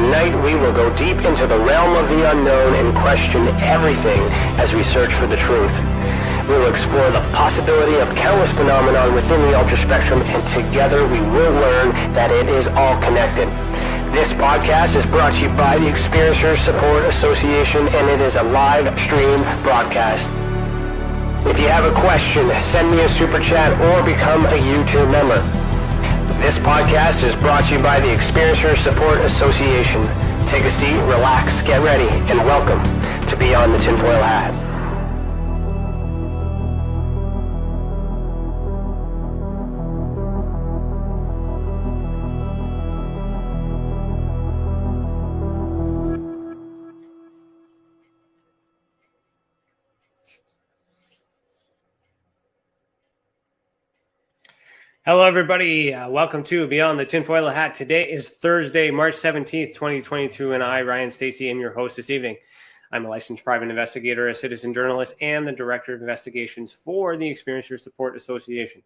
Tonight we will go deep into the realm of the unknown and question everything as we search for the truth. We will explore the possibility of countless phenomena within the ultra spectrum, and together we will learn that it is all connected. This podcast is brought to you by the Experiencers Support Association, and it is a live stream broadcast. If you have a question, send me a super chat or become a YouTube member. This podcast is brought to you by the Experiencers Support Association. Take a seat, relax, get ready, and welcome to Beyond the Tinfoil Hat. Hello, everybody. Welcome to Beyond the Tinfoil Hat. Today is Thursday, March 17th, 2022, and I, Ryan Stacey, am your host this evening. I'm a licensed private investigator, a citizen journalist, and the Director of Investigations for the Experiencers Support Association.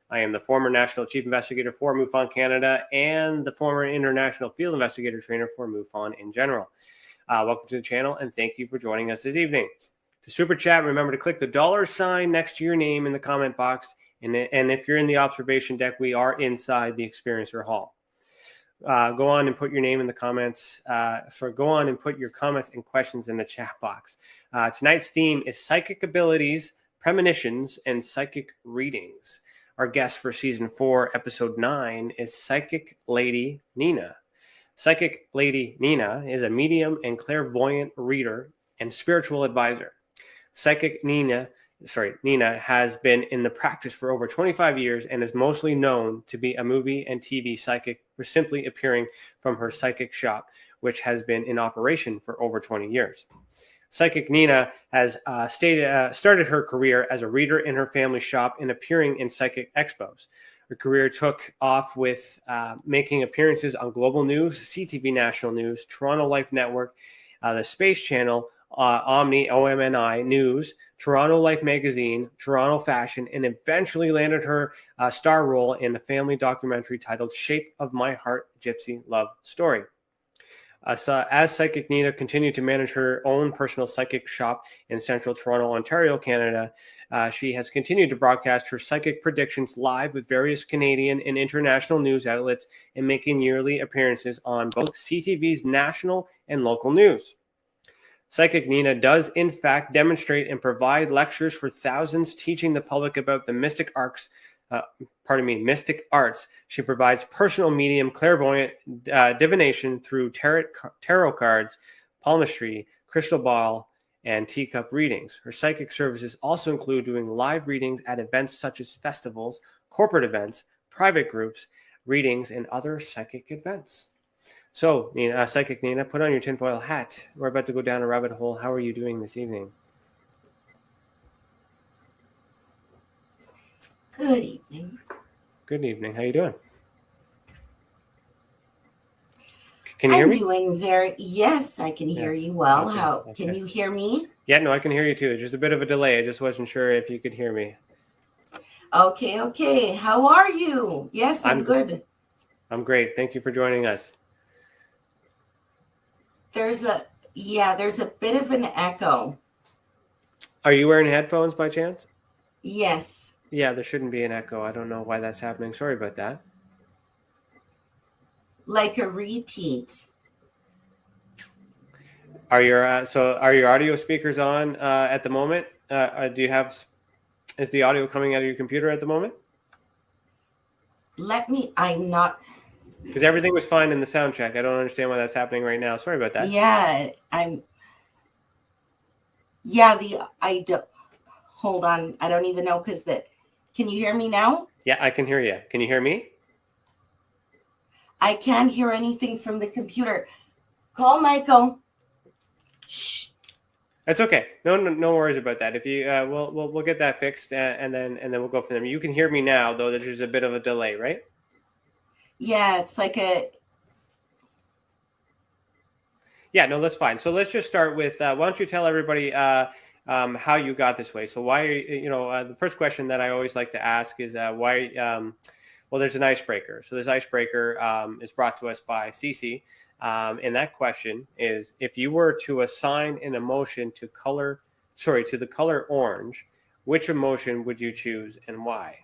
I am the former National Chief Investigator for MUFON Canada and the former International Field Investigator Trainer for MUFON in general. Welcome to the channel, and thank you for joining us this evening. To Super Chat, remember to click the $ next to your name in the comment box. And if you're in the observation deck, we are inside the Experiencer Hall. Go on and put your name in the comments. Go on and put your comments and questions in the chat box. Tonight's theme is psychic abilities, premonitions, and psychic readings. Our guest for season 4, episode 9, is Psychic Lady Nina. Psychic Lady Nina is a medium and clairvoyant reader and spiritual advisor. Psychic Nina has been in the practice for over 25 years and is mostly known to be a movie and TV psychic for simply appearing from her psychic shop, which has been in operation for over 20 years. Psychic Nina has started her career as a reader in her family shop and appearing in psychic expos. Her career took off with making appearances on Global News, CTV National News, Toronto Life Network, the Space Channel, OMNI, OMNI News, Toronto Life Magazine, Toronto Fashion, and eventually landed her star role in the family documentary titled Shape of My Heart Gypsy Love Story. As Psychic Nina continued to manage her own personal psychic shop in central Toronto, Ontario, Canada, she has continued to broadcast her psychic predictions live with various Canadian and international news outlets and making yearly appearances on both CTV's national and local news. Psychic Nina does, in fact, demonstrate and provide lectures for thousands, teaching the public about the mystic arts. She provides personal medium, clairvoyant divination through tarot cards, palmistry, crystal ball, and teacup readings. Her psychic services also include doing live readings at events such as festivals, corporate events, private groups, readings, and other psychic events. So, Nina, Psychic Nina, put on your tinfoil hat. We're about to go down a rabbit hole. How are you doing this evening? Good evening. Good evening. How you doing? Can you hear me? I'm doing yes, I can hear you well. Okay. Can you hear me? Yeah, no, I can hear you too. There's just a bit of a delay. I just wasn't sure if you could hear me. Okay. How are you? Yes, I'm good. I'm great. Thank you for joining us. There's a bit of an echo. Are you wearing headphones by chance? Yes. Yeah, there shouldn't be an echo. I don't know why that's happening. Sorry about that. Like a repeat. Are your audio speakers on at the moment? Is the audio coming out of your computer at the moment? I'm not. Because everything was fine in the sound check. I don't understand why that's happening right now. Sorry about that. Yeah, I don't. Hold on. I don't even know can you hear me now? Yeah, I can hear you. Can you hear me? I can't hear anything from the computer. Call Michael. Shh. That's okay. No worries about that. If you, we'll get that fixed, and then we'll go from there. You can hear me now, though. There's a bit of a delay, right? Yeah, it's like a. Yeah, no, that's fine. So let's just start with. Why don't you tell everybody how you got this way? So why, the first question that I always like to ask is why. Well, there's an icebreaker. So this icebreaker is brought to us by Stacey, And that question is, if you were to assign an emotion to the color orange, which emotion would you choose and why?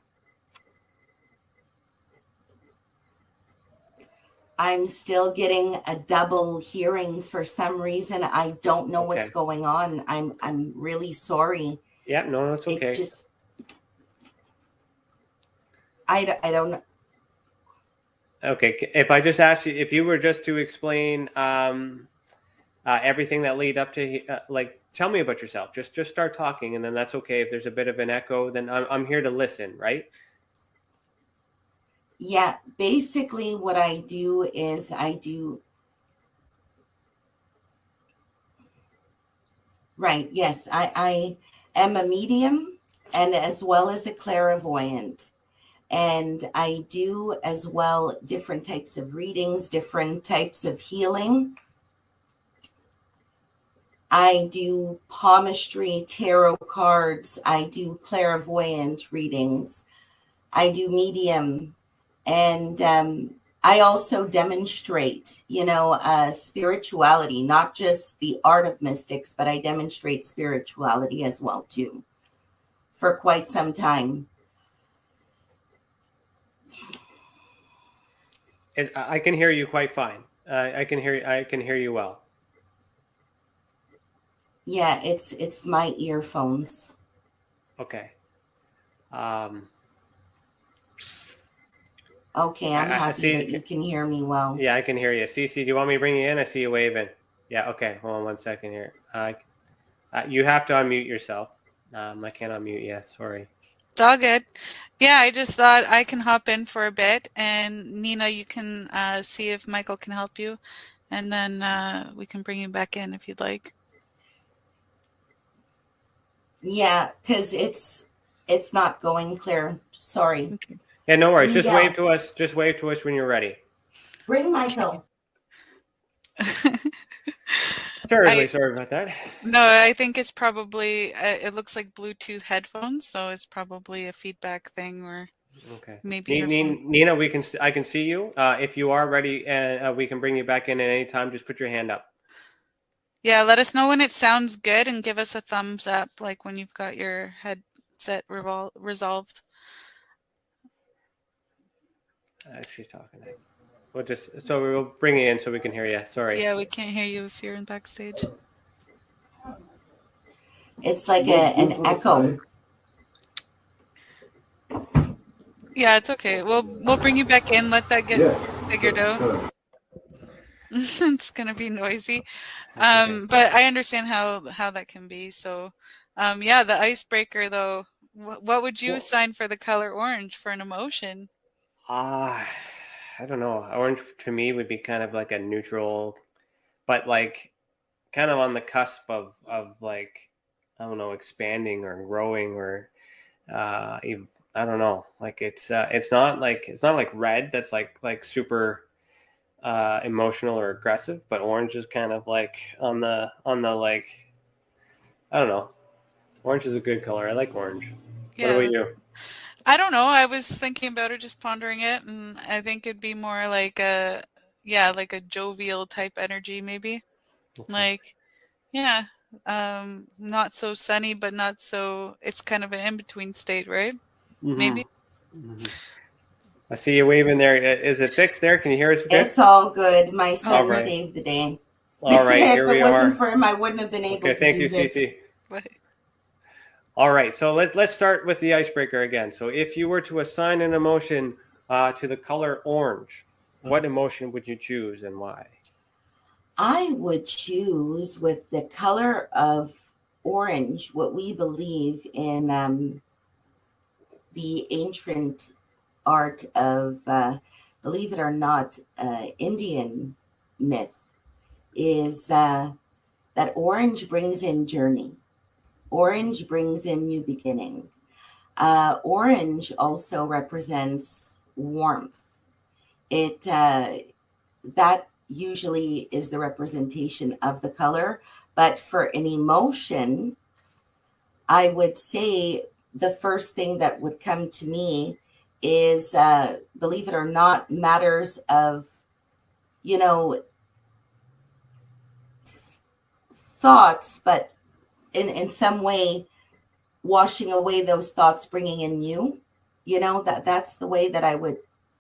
I'm still getting a double hearing for some reason. I don't know what's going on. I'm really sorry. Yeah, no, it's okay. It just, I don't know. Okay, if I just asked you, if you were just to explain everything that lead up to, tell me about yourself. Just start talking, and then that's okay. If there's a bit of an echo, then I'm here to listen, right? Yeah, basically what I do is right. Yes, I am a medium and as well as a clairvoyant. And I do as well different types of readings, different types of healing. I do palmistry, tarot cards. I do clairvoyant readings. I do medium. And I also demonstrate, spirituality, not just the art of mystics, but I demonstrate spirituality as well, too, for quite some time. I can hear you quite fine. I can hear you well. Yeah, it's my earphones. Okay. Okay, I'm happy that you can hear me well. Yeah, I can hear you. Cece, do you want me to bring you in? I see you waving. Yeah, okay. Hold on 1 second here. You have to unmute yourself. I can't unmute you. Sorry. It's all good. Yeah, I just thought I can hop in for a bit, and Nina, you can see if Michael can help you, and then we can bring you back in if you'd like. Yeah, because it's not going clear. Sorry. Okay. Yeah, no worries. Just wave to us. Just wave to us when you're ready. Bring Michael. Sorry about that. No, I think it's probably it looks like Bluetooth headphones, so it's probably a feedback thing, or maybe Nina, I can see you. If you are ready, and we can bring you back in at any time. Just put your hand up. Yeah, let us know when it sounds good and give us a thumbs up, like when you've got your headset resolved. She's talking. We'll bring you in so we can hear you. Sorry. Yeah, we can't hear you if you're in backstage. It's like an echo. Yeah, it's okay. We'll bring you back in. Let that get figured out. It's gonna be noisy, but I understand how that can be. So, yeah, the icebreaker though. What would you assign for the color orange for an emotion? I don't know. Orange to me would be kind of like a neutral, but like kind of on the cusp of like, I don't know, expanding or growing or I don't know. Like it's not like red that's like super emotional or aggressive, but orange is kind of like on the like, I don't know. Orange is a good color. I like orange. Yeah, what about you? I don't know. I was thinking about it, just pondering it, and I think it'd be more like like a jovial type energy, maybe. Okay. Like, yeah, not so sunny, but not so. It's kind of an in-between state, right? Mm-hmm. Maybe. Mm-hmm. I see you waving there. Is it fixed there? Can you hear us? Okay? It's all good. My son saved the day. All right, here we are. If it wasn't for him, I wouldn't have been able to do this. Thank you, Cece. All right, so let's start with the icebreaker again. So if you were to assign an emotion to the color orange, what emotion would you choose and why? I would choose with the color of orange, what we believe in the ancient art of, believe it or not, Indian myth, is that orange brings in journey. Orange brings in new beginning. Orange also represents warmth. That usually is the representation of the color, but for an emotion, I would say the first thing that would come to me is, believe it or not, matters of, thoughts, but in some way washing away those thoughts, bringing in you, that's the way that I would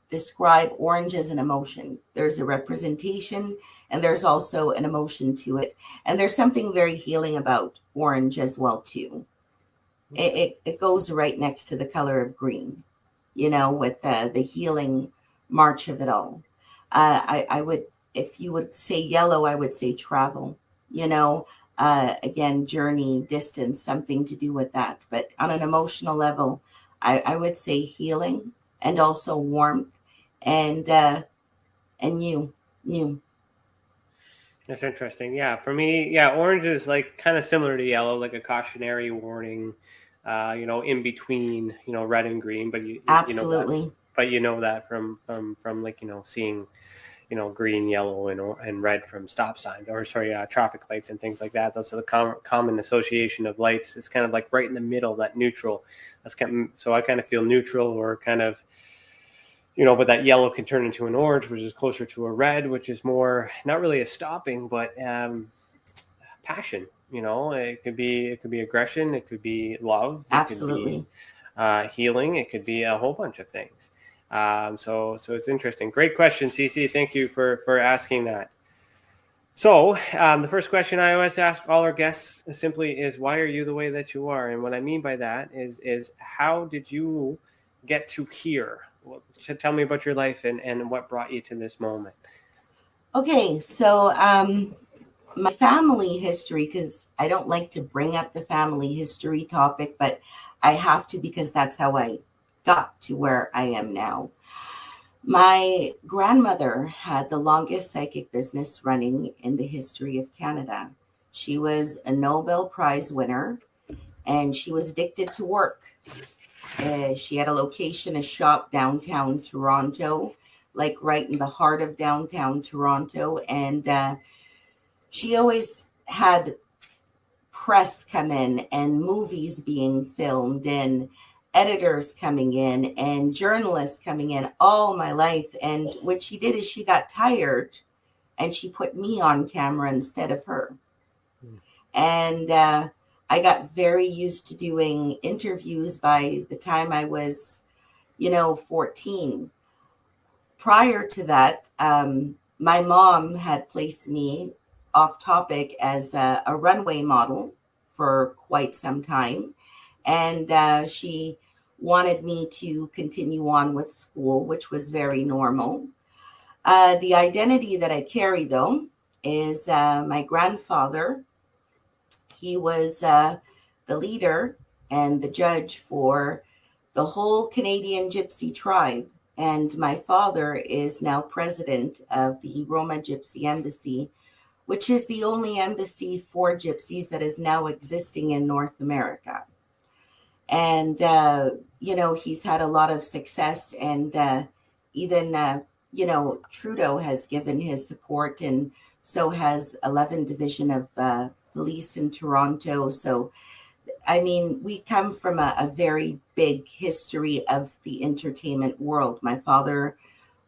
describe orange as an emotion. There's a representation and there's also an emotion to it. And there's something very healing about orange as well too. It goes right next to the color of green, with the healing march of it all. I would, if you would say yellow, I would say travel, again, journey, distance, something to do with that. But on an emotional level, I would say healing and also warmth and you. That's interesting. Yeah, for me, orange is like kind of similar to yellow, like a cautionary warning, in between, red and green. But absolutely. You know that from like seeing, green, yellow, and red from stop signs, or traffic lights and things like that. Those are the common association of lights. It's kind of like right in the middle, that neutral. So I kind of feel neutral, or kind of. But that yellow can turn into an orange, which is closer to a red, which is more not really a stopping, but passion. It could be aggression, it could be love, absolutely, it could be healing, it could be a whole bunch of things. So it's interesting. Great question, CC. Thank you for asking that. So the first question I always ask all our guests simply is, why are you the way that you are? And what I mean by that is how did you get to here? Tell me about your life and what brought you to this moment. Okay, so my family history, because I don't like to bring up the family history topic, but I have to, because that's how I got to where I am now. My grandmother had the longest psychic business running in the history of Canada. She was a Nobel Prize winner, and she was addicted to work. She had a shop downtown Toronto, like right in the heart of downtown Toronto. And she always had press come in and movies being filmed and editors coming in and journalists coming in all my life. And what she did is she got tired and she put me on camera instead of her. And I got very used to doing interviews by the time I was, 14. Prior to that, my mom had placed me off topic as a runway model for quite some time. And she wanted me to continue on with school, which was very normal. The identity that I carry, though, is my grandfather. He was the leader and the judge for the whole Canadian Gypsy tribe. And my father is now president of the Roma Gypsy Embassy, which is the only embassy for gypsies that is now existing in North America. And, he's had a lot of success. And even, Trudeau has given his support, and so has 11 Division of Police in Toronto. So, we come from a very big history of the entertainment world. My father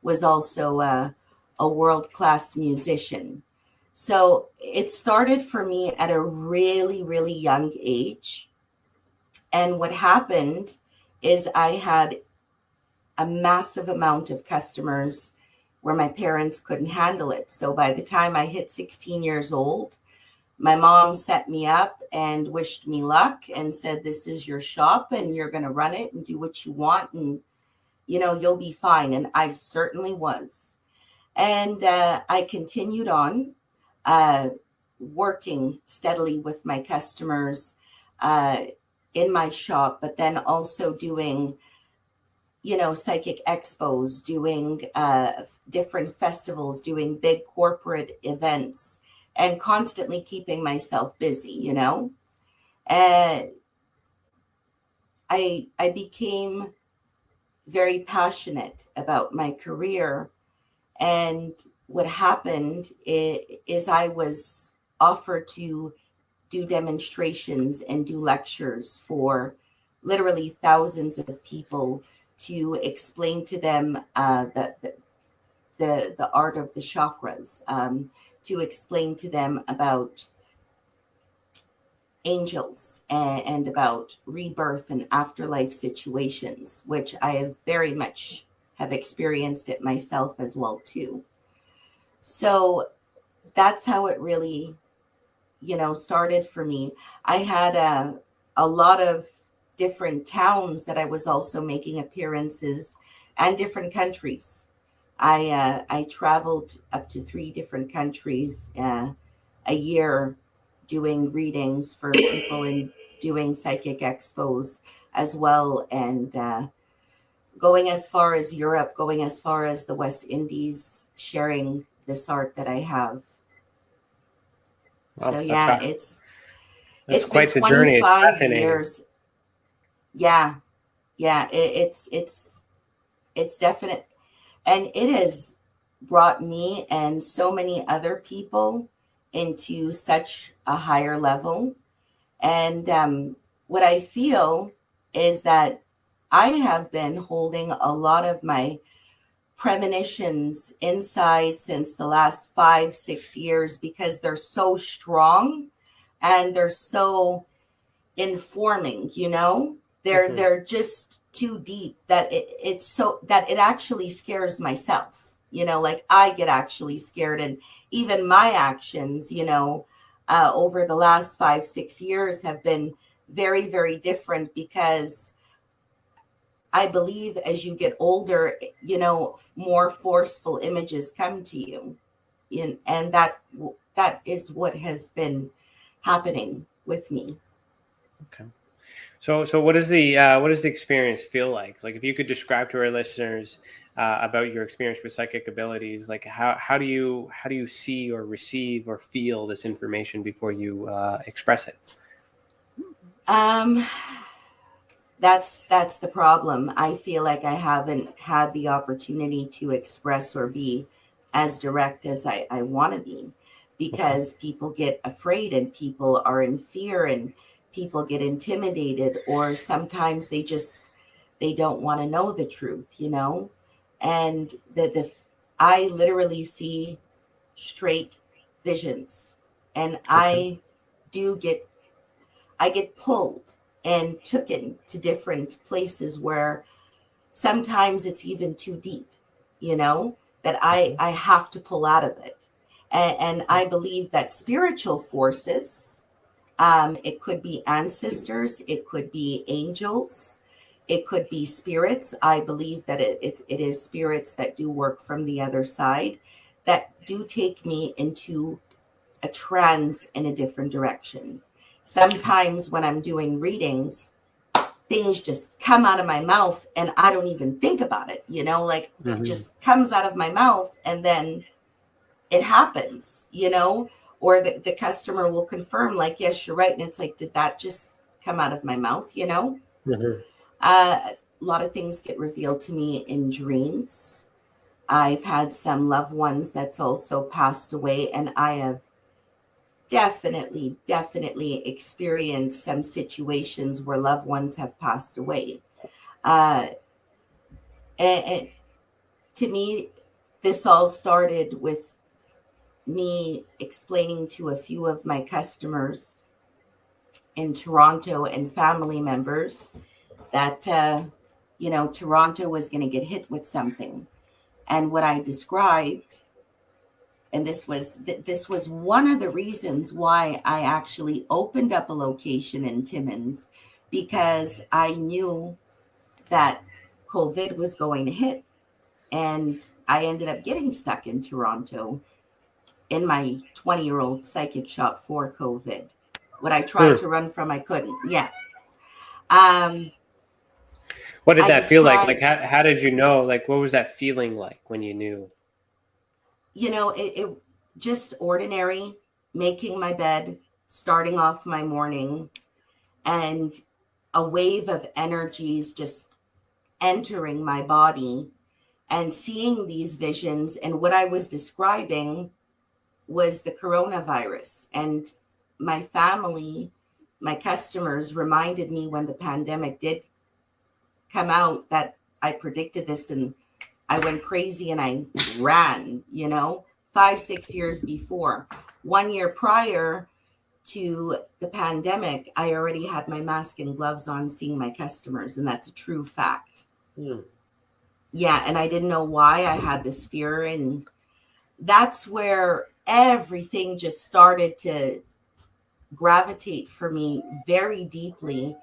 was also a world-class musician. So it started for me at a really, really young age. And what happened is I had a massive amount of customers where my parents couldn't handle it. So by the time I hit 16 years old, my mom set me up and wished me luck and said, this is your shop and you're going to run it and do what you want and, you'll be fine. And I certainly was. And I continued on working steadily with my customers in my shop, but then also doing, psychic expos, doing different festivals, doing big corporate events, and constantly keeping myself busy, And I became very passionate about my career. And what happened is I was offered to do demonstrations and do lectures for literally thousands of people to explain to them the art of the chakras, to explain to them about angels and about rebirth and afterlife situations, which I have very much have experienced it myself as well too. So that's how it really, started for me. I had a lot of different towns that I was also making appearances, and different countries. I traveled up to 3 different countries a year, doing readings for people and doing psychic expos as well, and going as far as Europe, going as far as the West Indies, sharing this art that I have. Well, so yeah, it's quite been the journey. It's 25 fascinating. years. Yeah, it's definite, and it has brought me and so many other people into such a higher level. And what I feel is that I have been holding a lot of my premonitions inside since the last 5-6 years, because they're so strong and they're so informing, they're just too deep that it's so that it actually scares myself, like I get actually scared. And even my actions, over the last 5-6 years have been very, very different, because I believe as you get older, more forceful images come to you. And that is what has been happening with me. Okay. So what does the experience feel like? Like, if you could describe to our listeners about your experience with psychic abilities, like how do you see or receive or feel this information before you express it? That's the problem. I feel like I haven't had the opportunity to express or be as direct as I want to be, because people get afraid and people are in fear and people get intimidated, or sometimes they don't want to know the truth, and I literally see straight visions, and I get pulled and taken to different places where sometimes it's even too deep, that I have to pull out of it. And I believe that spiritual forces, it could be ancestors, it could be angels, it could be spirits. I believe that it is spirits that do work from the other side, that do take me into a trance in a different direction. Sometimes when I'm doing readings, things just come out of my mouth and I don't even think about it, it just comes out of my mouth and then it happens, or the customer will confirm, like, yes, you're right. And it's like, did that just come out of my mouth? A lot of things get revealed to me in dreams. I've had some loved ones that's also passed away, and I have definitely experienced some situations where loved ones have passed away. And to me, this all started with me explaining to a few of my customers in Toronto and family members that, Toronto was going to get hit with something. And what I described, and this was one of the reasons why I actually opened up a location in Timmins, because I knew that COVID was going to hit. And I ended up getting stuck in Toronto in my 20-year-old psychic shop for COVID. What I tried to run from, I couldn't. Yeah. What did that feel like? Like, how did you know? Like, what was that feeling like when you knew? It just ordinary, making my bed, starting off my morning, and a wave of energies just entering my body and seeing these visions. And what I was describing was the coronavirus. And my family, my customers reminded me when the pandemic did come out that I predicted this, and I went crazy and I ran, 5-6 years before. 1 year prior, to the pandemic, I already had my mask and gloves on seeing my customers, and that's a true fact. Yeah, and I didn't know why I had this fear, and that's where everything just started to gravitate for me very deeply.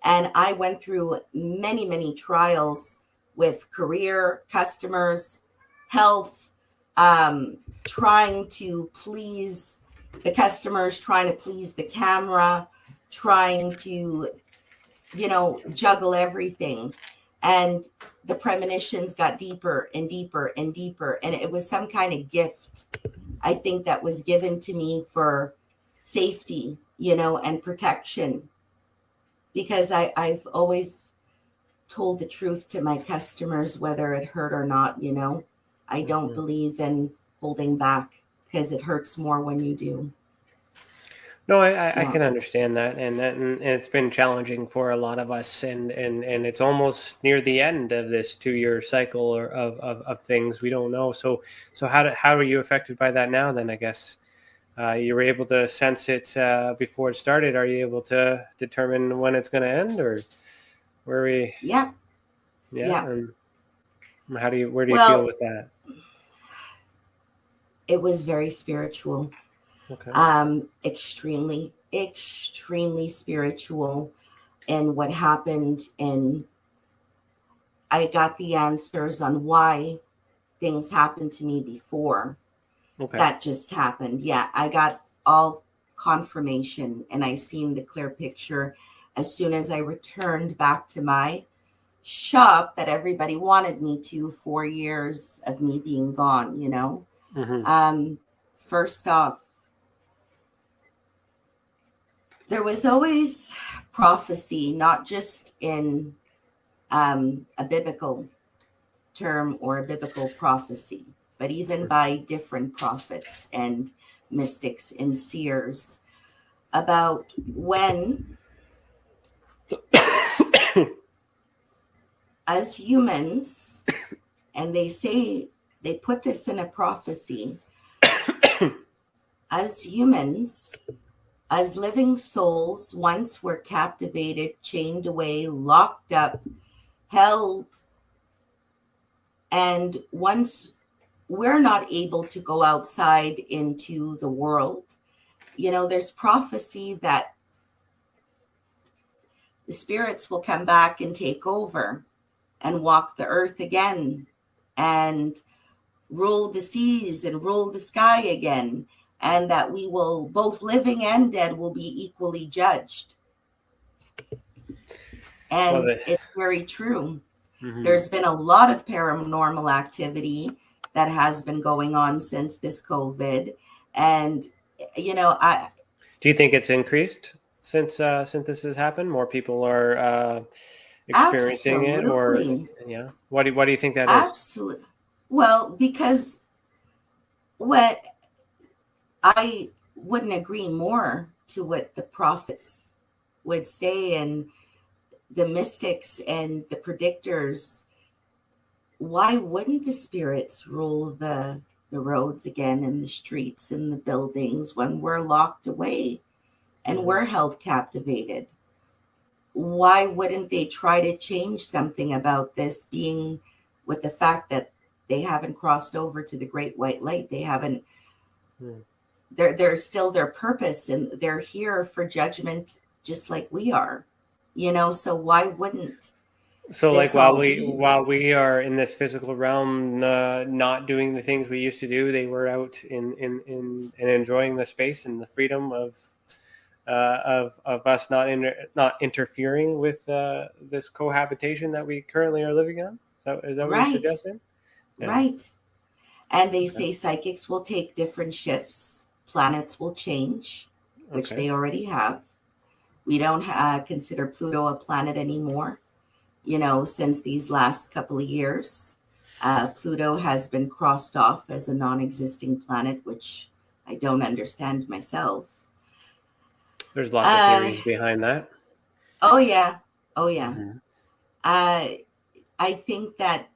And I went through many, many trials with career, customers, health, trying to please the customers, trying to please the camera, trying to, juggle everything. And the premonitions got deeper and deeper and deeper. And it was some kind of gift, I think, that was given to me for safety, and protection. Because I've always told the truth to my customers, whether it hurt or not, I don't believe in holding back, because it hurts more when you do. No, I can understand that, and it's been challenging for a lot of us, and it's almost near the end of this 2-year cycle of things we don't know. So how are you affected by that now? Then I guess you were able to sense it before it started. Are you able to determine when it's going to end, or where are we? Yeah. And where do you feel with that? It was very spiritual. Okay. Extremely spiritual, and what happened, and I got the answers on why things happened to me before. Okay. That just happened. Yeah, I got all confirmation, and I seen the clear picture as soon as I returned back to my shop that everybody wanted me to. 4 years of me being gone, First off, there was always prophecy, not just in a biblical term or a biblical prophecy, but even by different prophets and mystics and seers, about when, as humans, and they put this in a prophecy, as humans, as living souls, once we're captivated, chained away, locked up, held, and once we're not able to go outside into the world, there's prophecy that the spirits will come back and take over and walk the earth again and rule the seas and rule the sky again. And that we will, both living and dead, will be equally judged. And it's very true. There's been a lot of paranormal activity that has been going on since this COVID. And, do you think it's increased since this has happened? More people are experiencing it, or What do you think that is? Absolutely. Well, because I wouldn't agree more to what the prophets would say, and the mystics and the predictors. Why wouldn't the spirits rule the roads again, and the streets and the buildings, when we're locked away and we're held captivated? Why wouldn't they try to change something about this, being with the fact that they haven't crossed over to the great white light? They haven't. They're still their purpose, and they're here for judgment just like we are, so why wouldn't? So like while we are in this physical realm, not doing the things we used to do, they were out in enjoying the space and the freedom of us not interfering with this cohabitation that we currently are living on. Is that what you're suggesting? Yeah. Right. And they say psychics will take different shifts. Planets will change, which they already have. We don't consider Pluto a planet anymore. Since these last couple of years, Pluto has been crossed off as a non-existing planet, which I don't understand myself. There's lots of theories behind that. Oh, yeah. I think that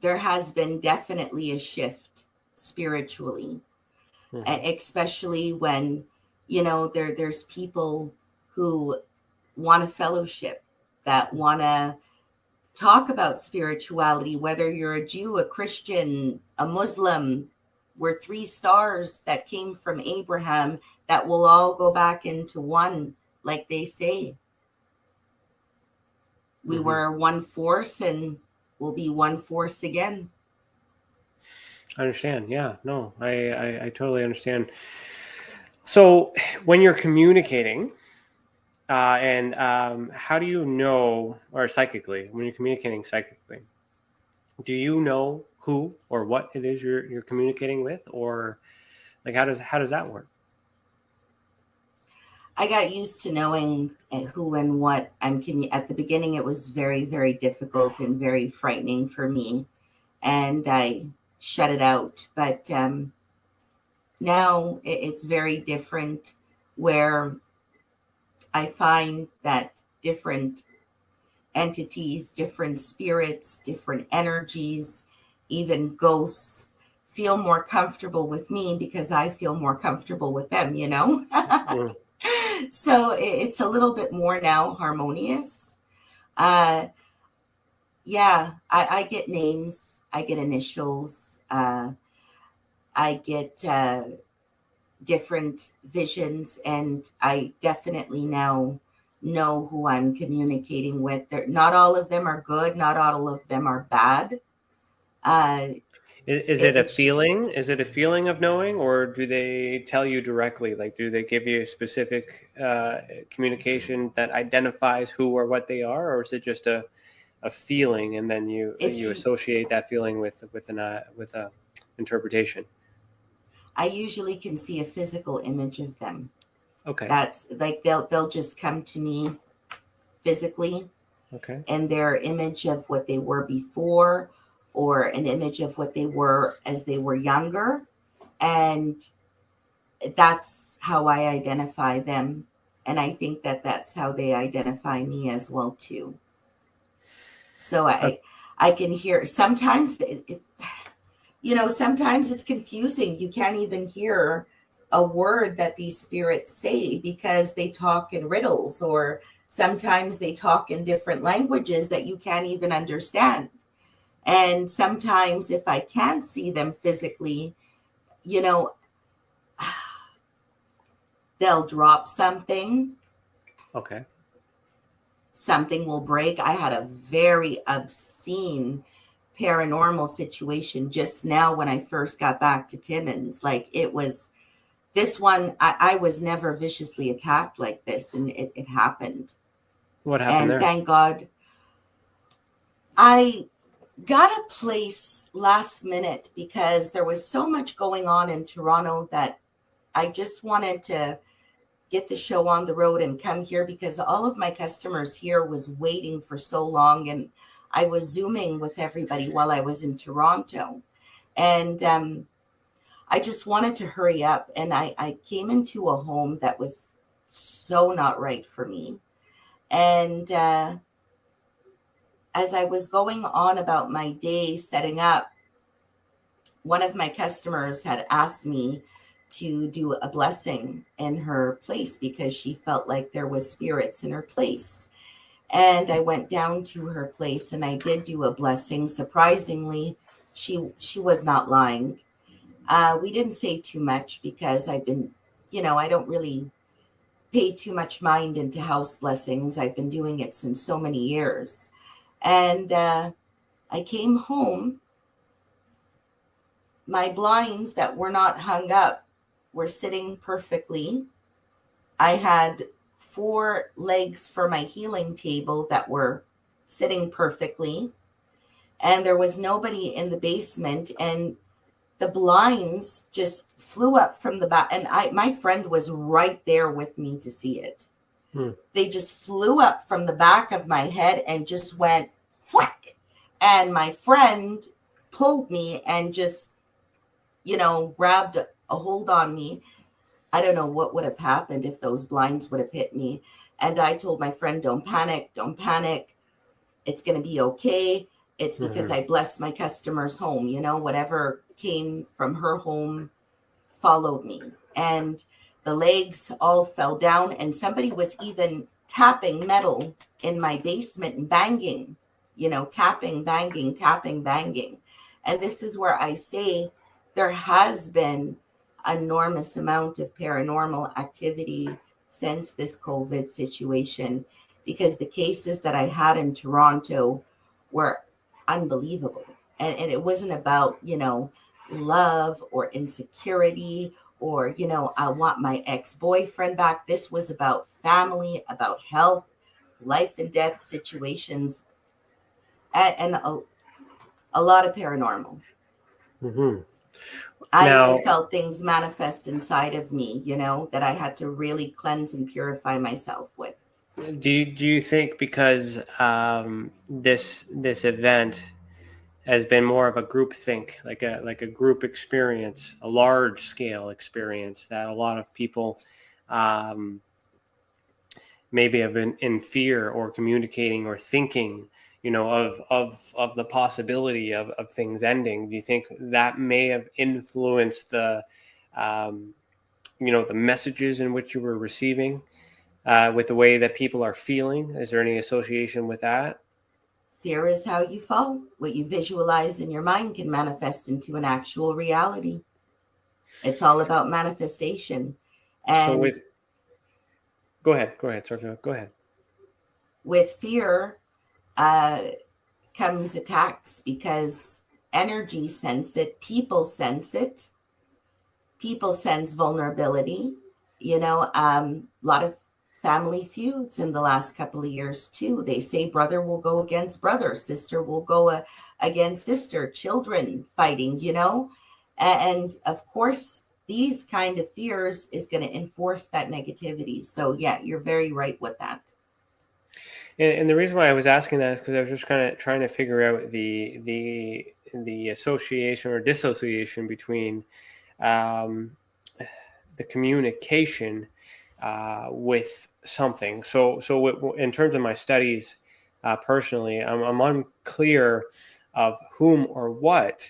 there has been definitely a shift spiritually. especially when, there's people who want a fellowship, that want to talk about spirituality, whether you're a Jew, a Christian, a Muslim. We're 3 stars that came from Abraham that will all go back into one, like they say. We were one force and will be one force again. I understand. Yeah, no, I totally understand. So when you're communicating, and how do you know, or psychically, when you're communicating psychically, do you know who or what it is you're communicating with, or like how does that work? I got used to knowing who and what I'm at the beginning. It was very, very difficult and very frightening for me, and I shut it out. But now it's very different, where I find that different entities, different spirits, different energies, even ghosts feel more comfortable with me because I feel more comfortable with them, So it's a little bit more now harmonious. I get names, I get initials, I get different visions, and I definitely now know who I'm communicating with. Not all of them are good, not all of them are bad. Is it a feeling? Is it a feeling of knowing, or do they tell you directly? Like, do they give you a specific communication that identifies who or what they are, or is it just a feeling, and then you associate that feeling with a interpretation? I usually can see a physical image of them. Okay. That's like they'll just come to me physically. Okay. And their image of what they were before, or an image of what they were as they were younger. And that's how I identify them. And I think that that's how they identify me as well, too. So I can hear sometimes, sometimes it's confusing. You can't even hear a word that these spirits say because they talk in riddles, or sometimes they talk in different languages that you can't even understand. And sometimes if I can't see them physically, they'll drop something. Okay. Something will break. I had a very obscene paranormal situation just now when I first got back to Timmins. Like, it was this one, I was never viciously attacked like this, and it happened. What happened there? And thank God. I got a place last minute because there was so much going on in Toronto that I just wanted to get the show on the road and come here, because all of my customers here was waiting for so long, and I was Zooming with everybody while I was in Toronto. And I just wanted to hurry up. And I came into a home that was so not right for me. And as I was going on about my day setting up, one of my customers had asked me to do a blessing in her place because she felt like there was spirits in her place. And I went down to her place and I did do a blessing. Surprisingly, she was not lying. We didn't say too much because I've been, I don't really pay too much mind into house blessings. I've been doing it since so many years. And I came home. My blinds that were not hung up were sitting perfectly. I had 4 legs for my healing table that were sitting perfectly. And there was nobody in the basement. And the blinds just flew up from the back. And my friend was right there with me to see it. They just flew up from the back of my head and just went whack. And my friend pulled me and just, grabbed a hold on me. I don't know what would have happened if those blinds would have hit me. And I told my friend, don't panic. It's going to be okay. It's because I blessed my customer's home. Whatever came from her home followed me, and the legs all fell down, and somebody was even tapping metal in my basement and banging, tapping, banging, tapping, banging. And this is where I say there has been enormous amount of paranormal activity since this COVID situation, because the cases that I had in Toronto were unbelievable. And it wasn't about, love or insecurity or, I want my ex-boyfriend back. This was about family, about health, life and death situations, and a lot of paranormal. Mm-hmm. I even felt things manifest inside of me, that I had to really cleanse and purify myself with. Do you think because this event has been more of a group think, like a group experience, a large scale experience, that a lot of people maybe have been in fear or communicating or thinking, of the possibility of things ending? Do you think that may have influenced the messages in which you were receiving, with the way that people are feeling? Is there any association with that? Fear is how you fall. What you visualize in your mind can manifest into an actual reality. It's all about manifestation. And go ahead. Sorry, go ahead. With fear comes attacks, because energy sense it, people sense it. People sense vulnerability. A lot of family feuds in the last couple of years too. They say brother will go against brother, sister will go against sister, children fighting, and of course these kind of fears is going to enforce that negativity. So yeah, you're very right with that. And the reason why I was asking that is because I was just kind of trying to figure out the association or dissociation between the communication with something. So in terms of my studies, personally, I'm unclear of whom or what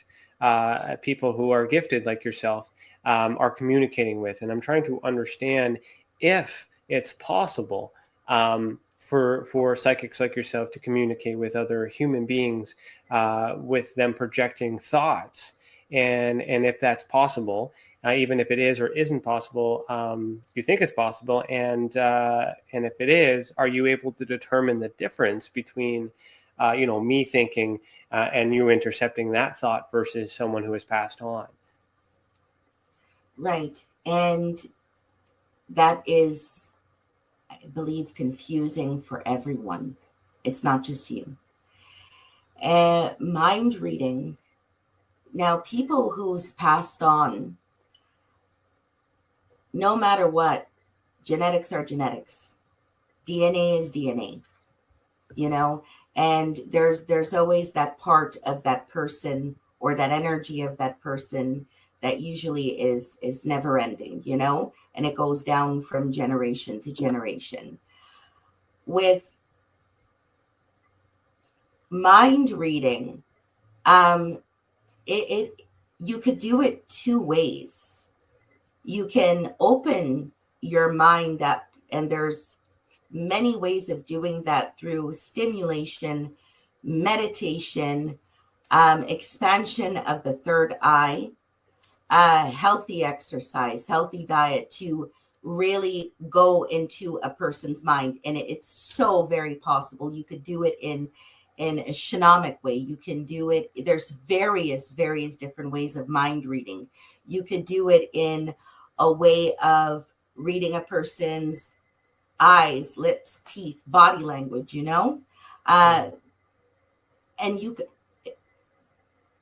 people who are gifted like yourself are communicating with, and I'm trying to understand if it's possible for psychics like yourself to communicate with other human beings with them projecting thoughts, and if that's possible. Even if it is or isn't possible, you think it's possible, and if it is, are you able to determine the difference between, me thinking and you intercepting that thought versus someone who has passed on? Right, and that is, I believe, confusing for everyone. It's not just you. Mind reading. Now, people who's passed on, no matter what, genetics are genetics. DNA is DNA, and there's always that part of that person or that energy of that person that usually is never ending, and it goes down from generation to generation. With mind reading, you could do it two ways. You can open your mind up, and there's many ways of doing that through stimulation, meditation, expansion of the third eye, healthy exercise, healthy diet, to really go into a person's mind. And it's so very possible. You could do it in a shamanic way. You can do it. There's various different ways of mind reading. You could do it in a way of reading a person's eyes, lips, teeth, body language, and you could,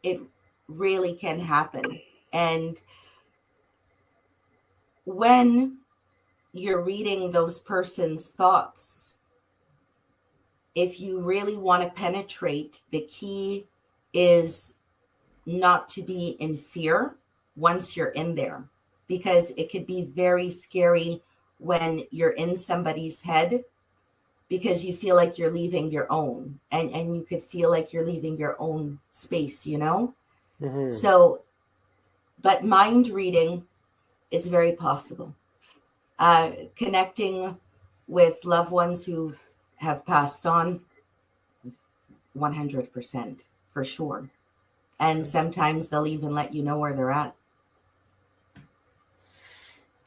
it really can happen. And when you're reading those person's thoughts, if you really want to penetrate, the key is not to be in fear once you're in there, because it could be very scary when you're in somebody's head, because you feel like you're leaving your own, and you could feel like you're leaving your own space, Mm-hmm. So, but mind reading, It's very possible. Connecting with loved ones who have passed on, 100% for sure. And sometimes they'll even let you know where they're at.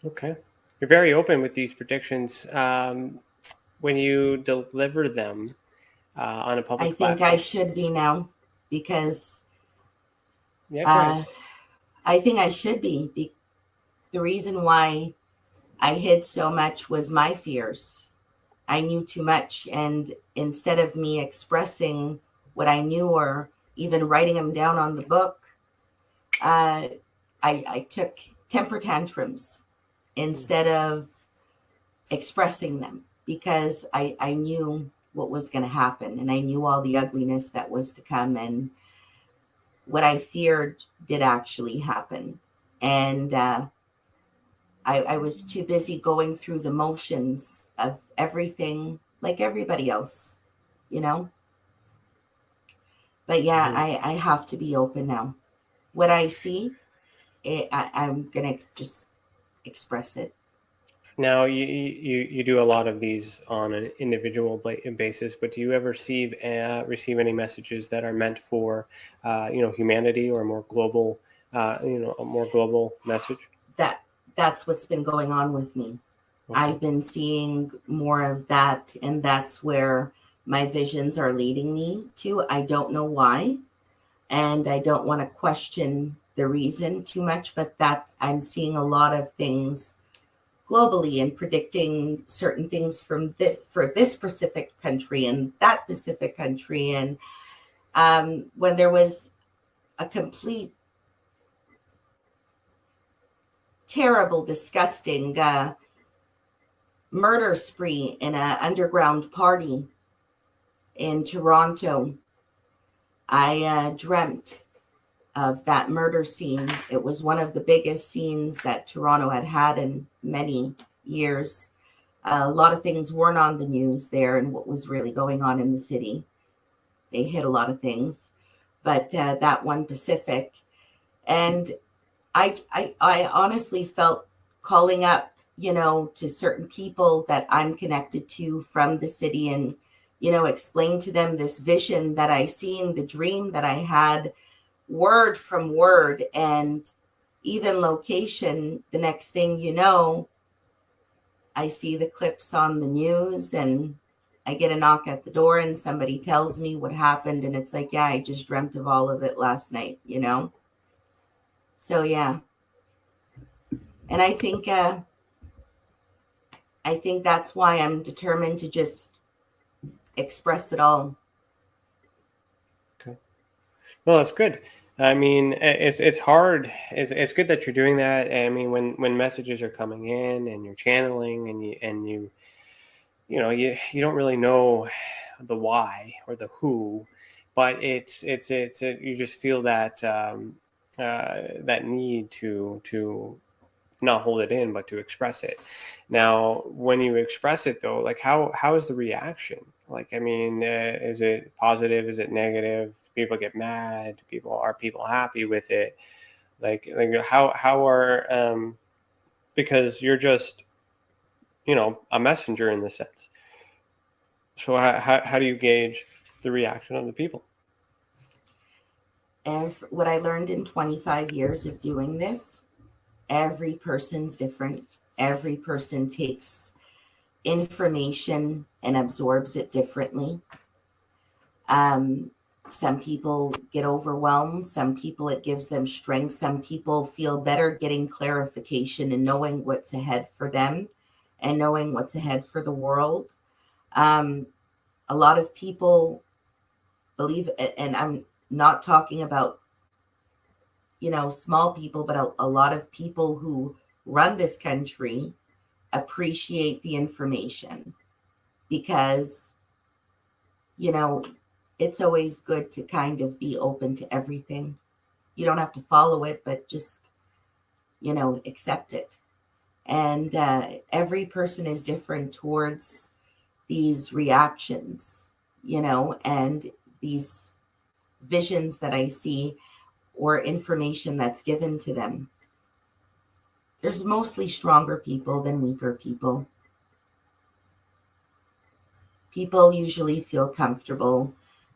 Okay. You're very open with these predictions. When you deliver them on a public platform, I should be now, because I think I should be. The reason why I hid so much was my fears. I knew too much. And instead of me expressing what I knew or even writing them down on the book, I took temper tantrums instead of expressing them, because I knew what was going to happen, and I knew all the ugliness that was to come, and what I feared did actually happen. And I was too busy going through the motions of everything like everybody else, you know? But yeah, I have to be open now. What I see, I'm going to just express it. Now, you do a lot of these on an individual basis, but do you ever receive any messages that are meant for, humanity, or more global, a more global message? That's what's been going on with me. Okay. I've been seeing more of that, and that's where my visions are leading me to. I don't know why, and I don't want to question the reason too much, but I'm seeing a lot of things globally and predicting certain things for this Pacific country and that Pacific country. And when there was a complete terrible, disgusting murder spree in an underground party in Toronto, I dreamt of that murder scene. It was one of the biggest scenes that Toronto had in many years. A lot of things weren't on the news there and what was really going on in the city. They hid a lot of things, but that one Pacific. And I honestly felt calling up, to certain people that I'm connected to from the city, and, explain to them this vision that I seen, the dream that I had, word from word, and even location. The next thing you know, I see the clips on the news, and I get a knock at the door, and somebody tells me what happened, and it's like, yeah, I just dreamt of all of it last night, So yeah, and I think that's why I'm determined to just express it all. Okay. Well, that's good. I mean, it's hard. It's good that you're doing that. I mean, when messages are coming in and you're channeling, and you don't really know the why or the who, but it's you just feel that that need to not hold it in, but to express it. Now, when you express it, though, like how is the reaction? Like, I mean, is it positive? Is it negative? People get mad? Are people happy with it? Like how are because you're just a messenger in this sense. So how do you gauge the reaction of the people? And what I learned in 25 years of doing this, every person's different. Every person takes information and absorbs it differently. Some people get overwhelmed. Some people, it gives them strength. Some people feel better getting clarification and knowing what's ahead for them and knowing what's ahead for the world. A lot of people believe, and I'm not talking about, small people, but a lot of people who run this country appreciate the information, because, it's always good to kind of be open to everything. You don't have to follow it, but just, accept it. And every person is different towards these reactions, and these visions that I see or information that's given to them. there's mostly stronger people than weaker people. People usually feel comfortable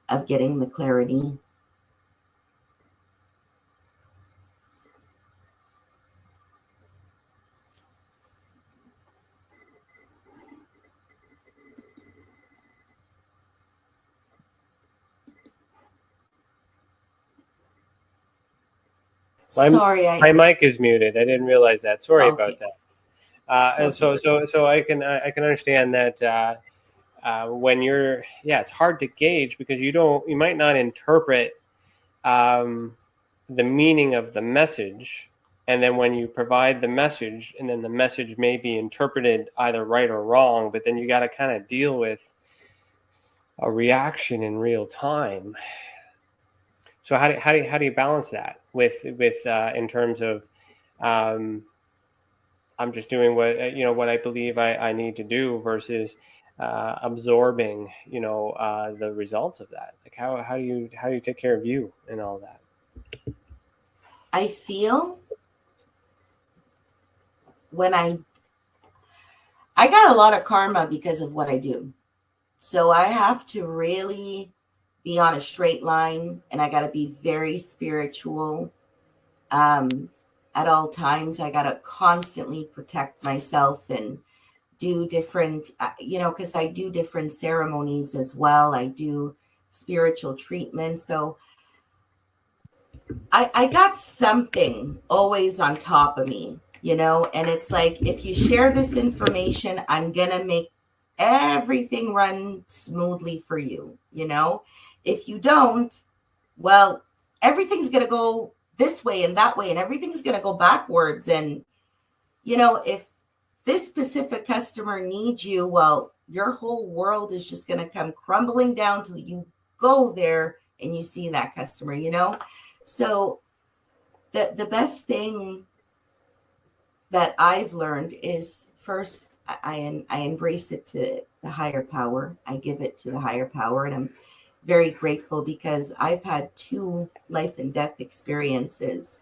of getting the clarity. My mic is muted. I didn't realize that. Sorry about that. And so I can understand that when you're, it's hard to gauge because you might not interpret the meaning of the message, and then when you provide the message, and then the message may be interpreted either right or wrong, but then you got to kind of deal with a reaction in real time. So how do you balance that with in terms of I'm just doing what I believe I need to do versus absorbing the results of that? Like how do you take care of you and all that? I feel when I got a lot of karma because of what I do. So I have to really be on a straight line, and I got to be very spiritual at all times. I got to constantly protect myself and do different, because I do different ceremonies as well. I do spiritual treatment. So I got something always on top of me, and it's like, if you share this information, I'm going to make everything run smoothly for you. If you don't, well, everything's going to go this way and that way, and everything's going to go backwards. And, if this specific customer needs you, well, your whole world is just going to come crumbling down till you go there and you see that customer, So the best thing that I've learned is, first, I embrace it to the higher power. I give it to the higher power, and I'm very grateful because I've had 2 life and death experiences,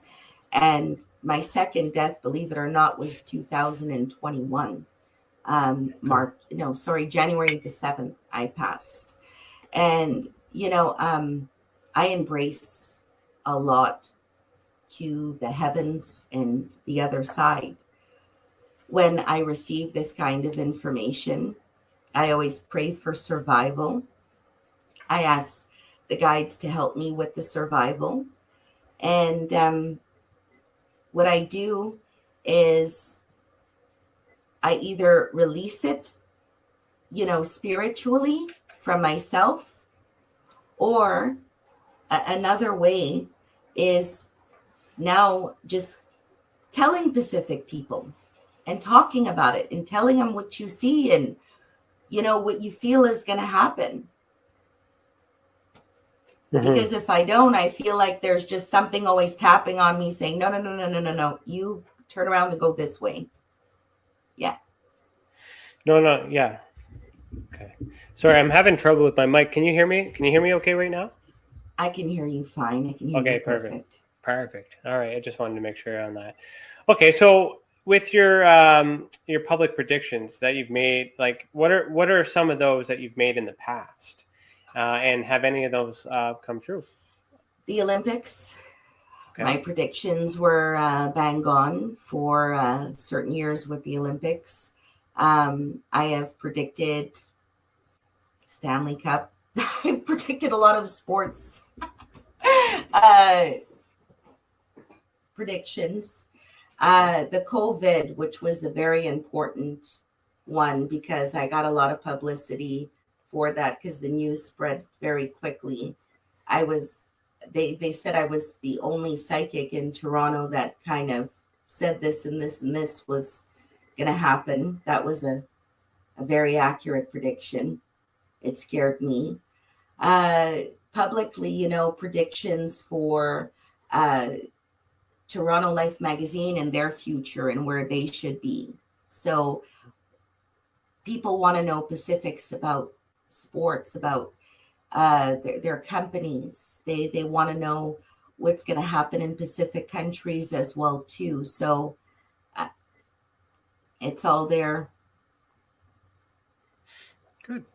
and my second death, believe it or not, was 2021. January the 7th, I passed. And, I embrace a lot to the heavens and the other side. When I receive this kind of information, I always pray for survival. I ask the guides to help me with the survival. And what I do is I either release it, spiritually from myself, or another way is now just telling Pacific people and talking about it and telling them what you see and, what you feel is going to happen. Mm-hmm. Because if I don't, I feel like there's just something always tapping on me saying, no, you turn around and go this way. Yeah. No. Yeah. Okay. Sorry, I'm having trouble with my mic. Can you hear me? Can you hear me okay right now? I can hear you fine. I can hear you perfect. Perfect. All right. I just wanted to make sure on that. Okay. So with your public predictions that you've made, like what are some of those that you've made in the past? And have any of those come true? The Olympics. Okay. My predictions were bang on for certain years with the Olympics. I have predicted Stanley Cup. I've predicted a lot of sports predictions. The COVID, which was a very important one because I got a lot of publicity for that because the news spread very quickly. They said I was the only psychic in Toronto that kind of said this and this and this was going to happen. That was a very accurate prediction. It scared me. Publicly, predictions for Toronto Life magazine and their future and where they should be. So people want to know specifics about sports, about their companies. They want to know what's going to happen in Pacific countries as well too. So It's all there. Good.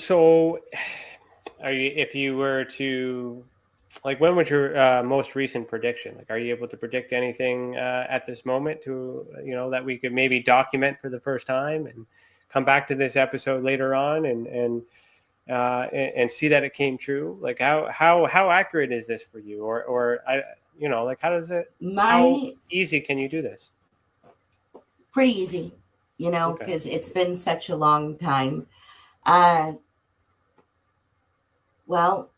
So if you were to, like, when was your most recent prediction? Like, are you able to predict anything at this moment to, that we could maybe document for the first time and come back to this episode later on and see that it came true? Like, how accurate is this for you? Or like, how easy can you do this? Pretty easy, Okay. because it's been such a long time. Well,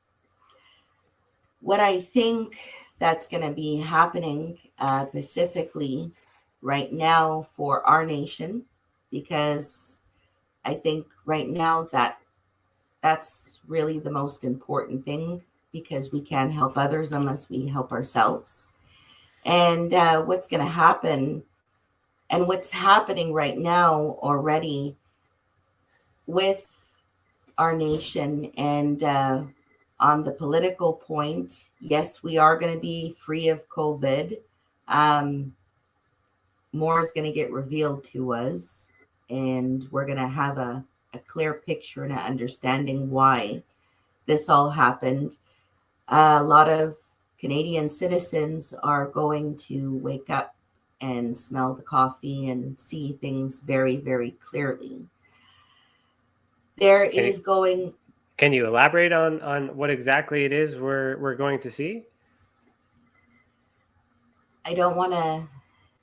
what I think that's going to be happening specifically right now for our nation, because I think right now that's really the most important thing, because we can't help others unless we help ourselves. And what's going to happen, and what's happening right now already with our nation, and on the political point, yes, we are going to be free of COVID. More is going to get revealed to us, and we're going to have a clear picture and an understanding why this all happened. A lot of Canadian citizens are going to wake up and smell the coffee and see things very, very clearly. Can you elaborate on what exactly it is we're going to see? I don't want to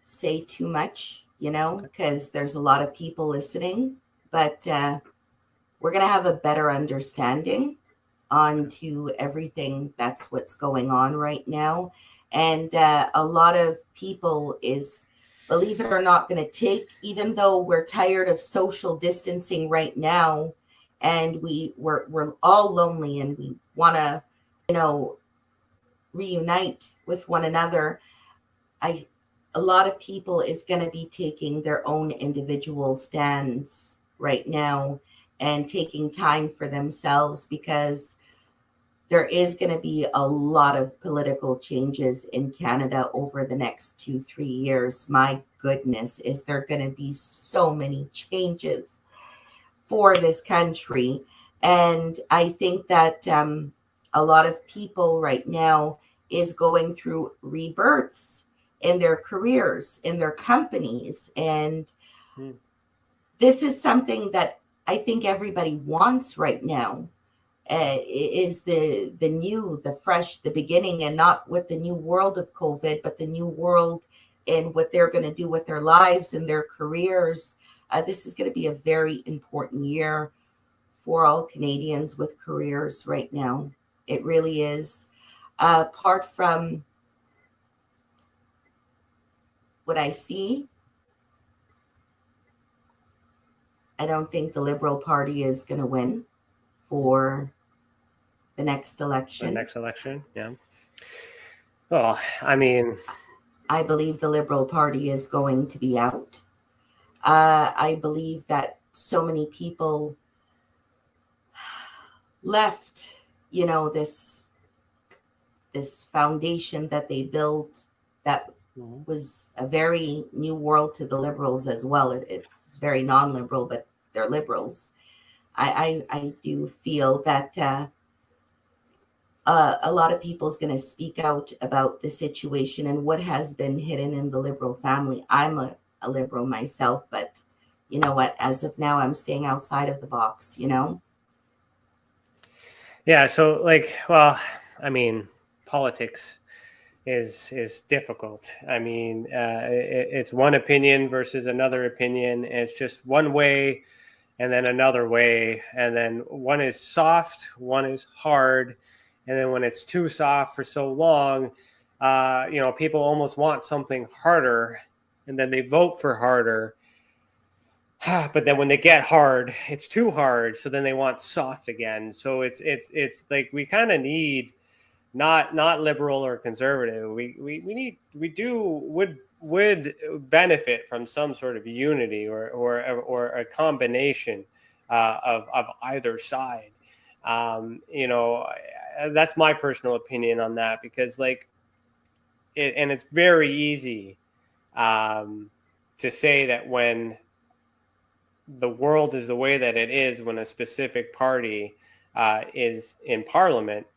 say too much, because there's a lot of people listening, but we're going to have a better understanding onto everything that's what's going on right now. And a lot of people is, believe it or not, going to take, even though we're tired of social distancing right now, and we're all lonely and we want to, reunite with one another. A lot of people is going to be taking their own individual stands right now and taking time for themselves, because there is going to be a lot of political changes in Canada over the next 2-3 years. My goodness, is there going to be so many changes for this country. And I think that a lot of people right now is going through rebirths in their careers, in their companies. And this is something that I think everybody wants right now. Is the new, the fresh, the beginning, and not with the new world of COVID, but the new world and what they're going to do with their lives and their careers. This is going to be a very important year for all Canadians with careers right now. It really is. Apart from what I see, I don't think the Liberal Party is going to win for the next election. Yeah. Well, I mean, I believe the Liberal Party is going to be out. I believe that so many people left, this foundation that they built that was a very new world to the Liberals as well. It's very non-liberal, but they're Liberals. I do feel that a lot of people is going to speak out about the situation and what has been hidden in the Liberal family. I'm a Liberal myself, but you know what? As of now, I'm staying outside of the box, Yeah. So, I mean, politics is difficult. I mean, it's one opinion versus another opinion. And it's just one way and then another way. And then one is soft, one is hard. And then when it's too soft for so long, people almost want something harder, and then they vote for harder. But then when they get hard, it's too hard. So then they want soft again. So it's like we kind of need not liberal or conservative. We would benefit from some sort of unity or a combination of either side. That's my personal opinion on that, because and it's very easy to say that when the world is the way that it is, when a specific party is in parliament,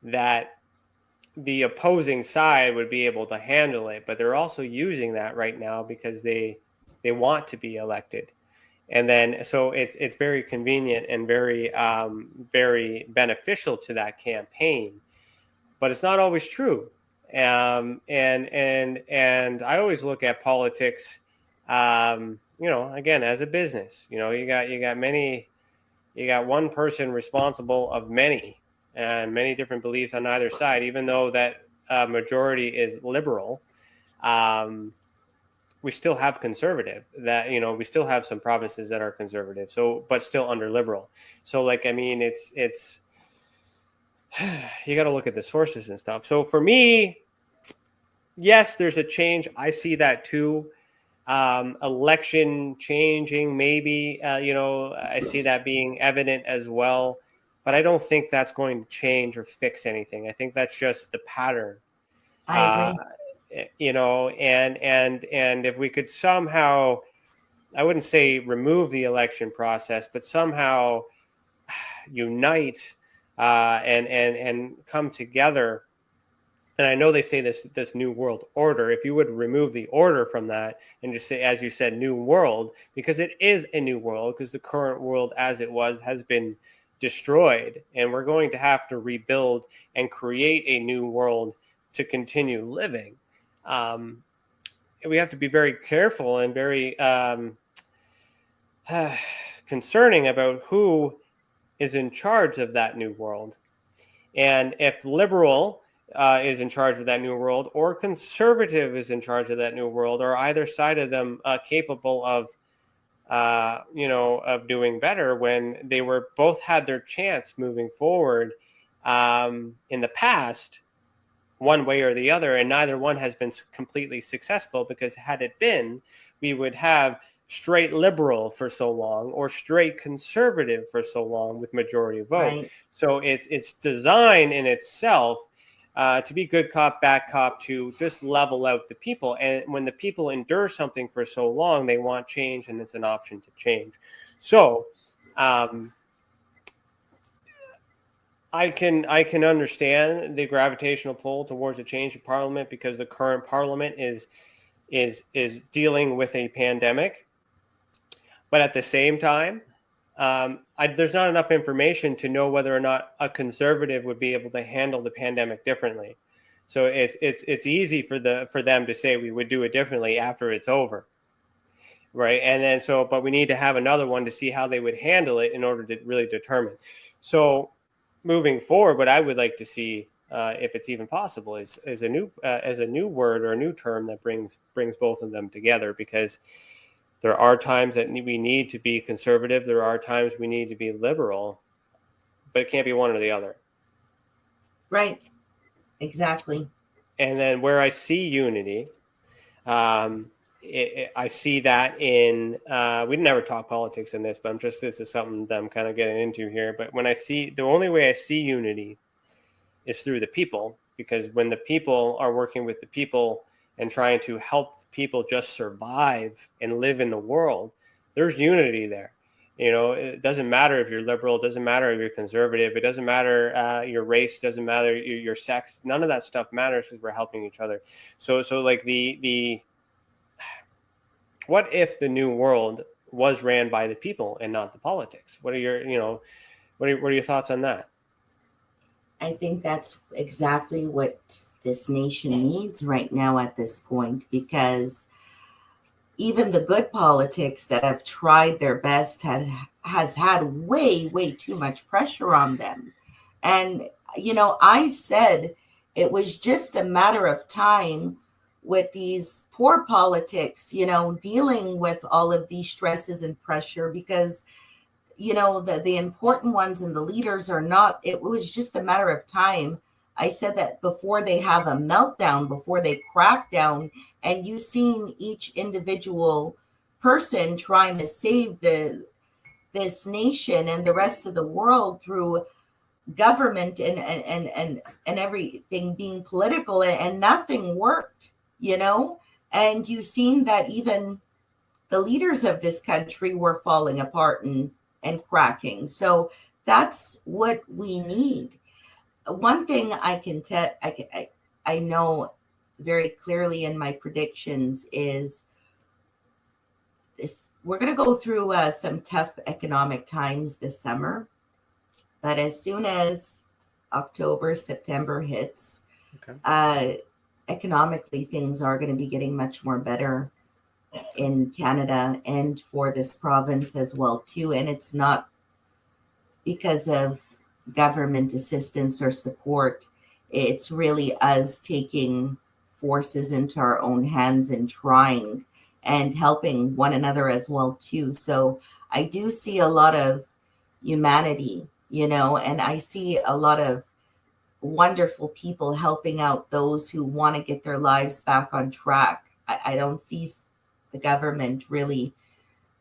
that the opposing side would be able to handle it. But they're also using that right now because they want to be elected. And then, so it's very convenient and very, very beneficial to that campaign, but it's not always true. And I always look at politics, again, as a business. You got one person responsible of many, and many different beliefs on either side. Even though that majority is liberal, we still have conservative. That we still have some provinces that are conservative. So, but still under liberal. So, it's you got to look at the sources and stuff. So for me, yes, there's a change. I see that too. Election changing, maybe, I see that being evident as well, but I don't think that's going to change or fix anything. I think that's just the pattern. I agree. And if we could somehow, I wouldn't say remove the election process, but somehow unite and come together. And I know they say this new world order. If you would remove the order from that and just say, as you said, new world, because it is a new world, because the current world as it was has been destroyed, and we're going to have to rebuild and create a new world to continue living. We have to be very careful and very concerning about who is in charge of that new world. And if liberal is in charge of that new world, or conservative is in charge of that new world, or either side of them capable of doing better, when they were both had their chance moving forward in the past, one way or the other, and neither one has been completely successful, because had it been, we would have straight liberal for so long or straight conservative for so long with majority vote. Right. So it's designed in itself to be good cop, bad cop, to just level out the people. And when the people endure something for so long, they want change, and it's an option to change. So I can understand the gravitational pull towards a change in parliament, because the current parliament is dealing with a pandemic. But at the same time, there's not enough information to know whether or not a conservative would be able to handle the pandemic differently. So it's easy for them to say we would do it differently after it's over, right? And then but we need to have another one to see how they would handle it in order to really determine. So moving forward, what I would like to see, if it's even possible, is a new word or a new term that brings both of them together, because there are times that we need to be conservative. There are times we need to be liberal, but it can't be one or the other. Right. Exactly. And then where I see unity, I see that in, we never talk politics in this, but this is something that I'm kind of getting into here. But when the only way I see unity is through the people, because when the people are working with the people and trying to help people just survive and live in the world, there's unity there. It doesn't matter if you're liberal, it doesn't matter if you're conservative, it doesn't matter your race, doesn't matter your sex, none of that stuff matters, because we're helping each other. So like the what if the new world was ran by the people and not the politics? What are your thoughts on that? I think that's exactly what this nation needs right now at this point, because even the good politics that have tried their best has had way too much pressure on them. And, I said it was just a matter of time with these poor politics, dealing with all of these stresses and pressure, because, the important ones and the leaders are not, it was just a matter of time. I said that before they have a meltdown, before they crack down, and you've seen each individual person trying to save this nation and the rest of the world through government and everything being political, and nothing worked. And you've seen that even the leaders of this country were falling apart and cracking. So that's what we need. One thing I can tell, I know very clearly in my predictions is this: we're going to go through some tough economic times this summer, but as soon as October, September hits, economically things are going to be getting much more better in Canada and for this province as well too. And it's not because of government assistance or support. It's really us taking forces into our own hands and trying and helping one another as well too. So I do see a lot of humanity, and I see a lot of wonderful people helping out those who want to get their lives back on track. I don't see the government really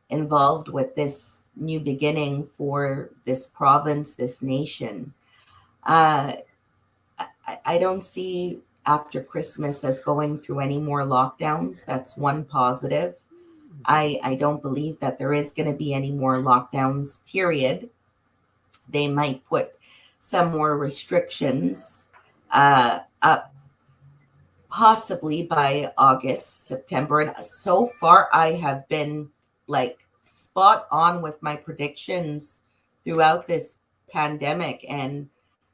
involved with this new beginning for this province, this nation. I don't see after Christmas us going through any more lockdowns. That's one positive. I don't believe that there is going to be any more lockdowns, period. They might put some more restrictions up possibly by August, September. And so far, I have been like spot on with my predictions throughout this pandemic, and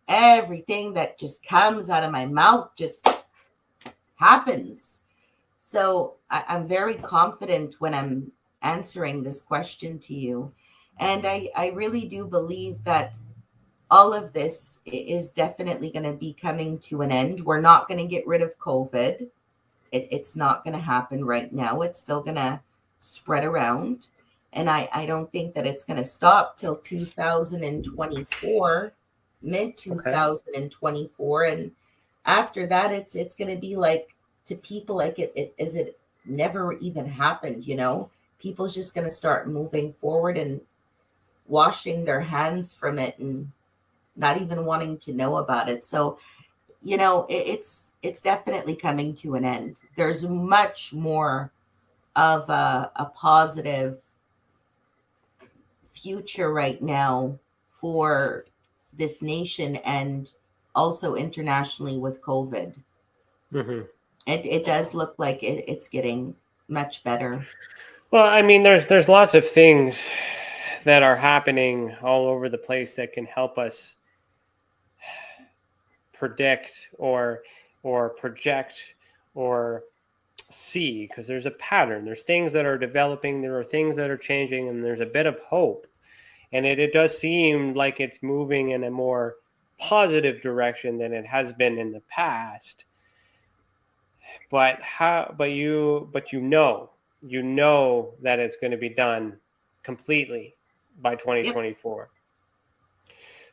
everything that just comes out of my mouth just happens. So I'm very confident when I'm answering this question to you. And I really do believe that all of this is definitely going to be coming to an end. We're not going to get rid of COVID. It's not going to happen right now. It's still going to spread around. And I don't think that it's going to stop till 2024, mid 2024. And after that, it's going to be like, to people like it as it never even happened. People's just going to start moving forward and washing their hands from it and not even wanting to know about it. So, it's definitely coming to an end. There's much more of a positive future right now for this nation and also internationally with COVID. Mm-hmm. It does look like it's getting much better. Well, I mean, there's lots of things that are happening all over the place that can help us predict or project or see, because there's a pattern. There's things that are developing, there are things that are changing, and there's a bit of hope. And it does seem like it's moving in a more positive direction than it has been in the past. But you know that it's going to be done completely by 2024. Yep.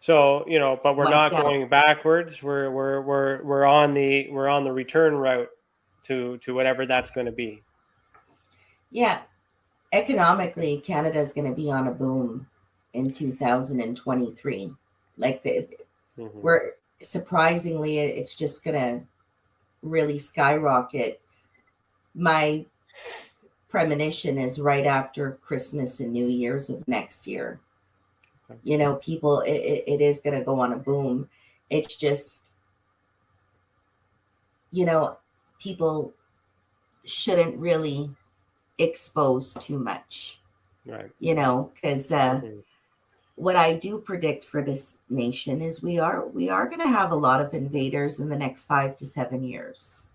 So, but we're not going backwards. We're on the return route to whatever that's going to be. Yeah. Economically, Canada is going to be on a boom in 2023. Like we're surprisingly, it's just going to really skyrocket. My premonition is right after Christmas and New Year's of next year. People, it is going to go on a boom. It's just, people shouldn't really expose too much, right? Because what I do predict for this nation is we are going to have a lot of invaders in the next 5 to 7 years.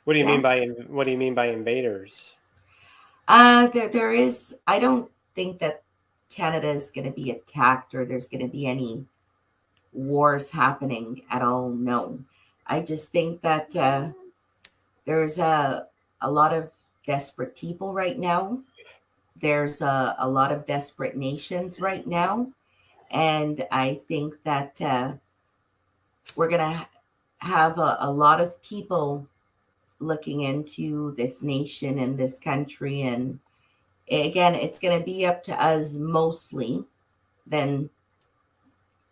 What do you mean by invaders? There is. I don't think that Canada is going to be attacked or there's going to be any wars happening at all. No, I just think that there's a lot of desperate people right now. There's a lot of desperate nations right now. And I think that we're going to have a lot of people looking into this nation and this country. And again, it's going to be up to us mostly than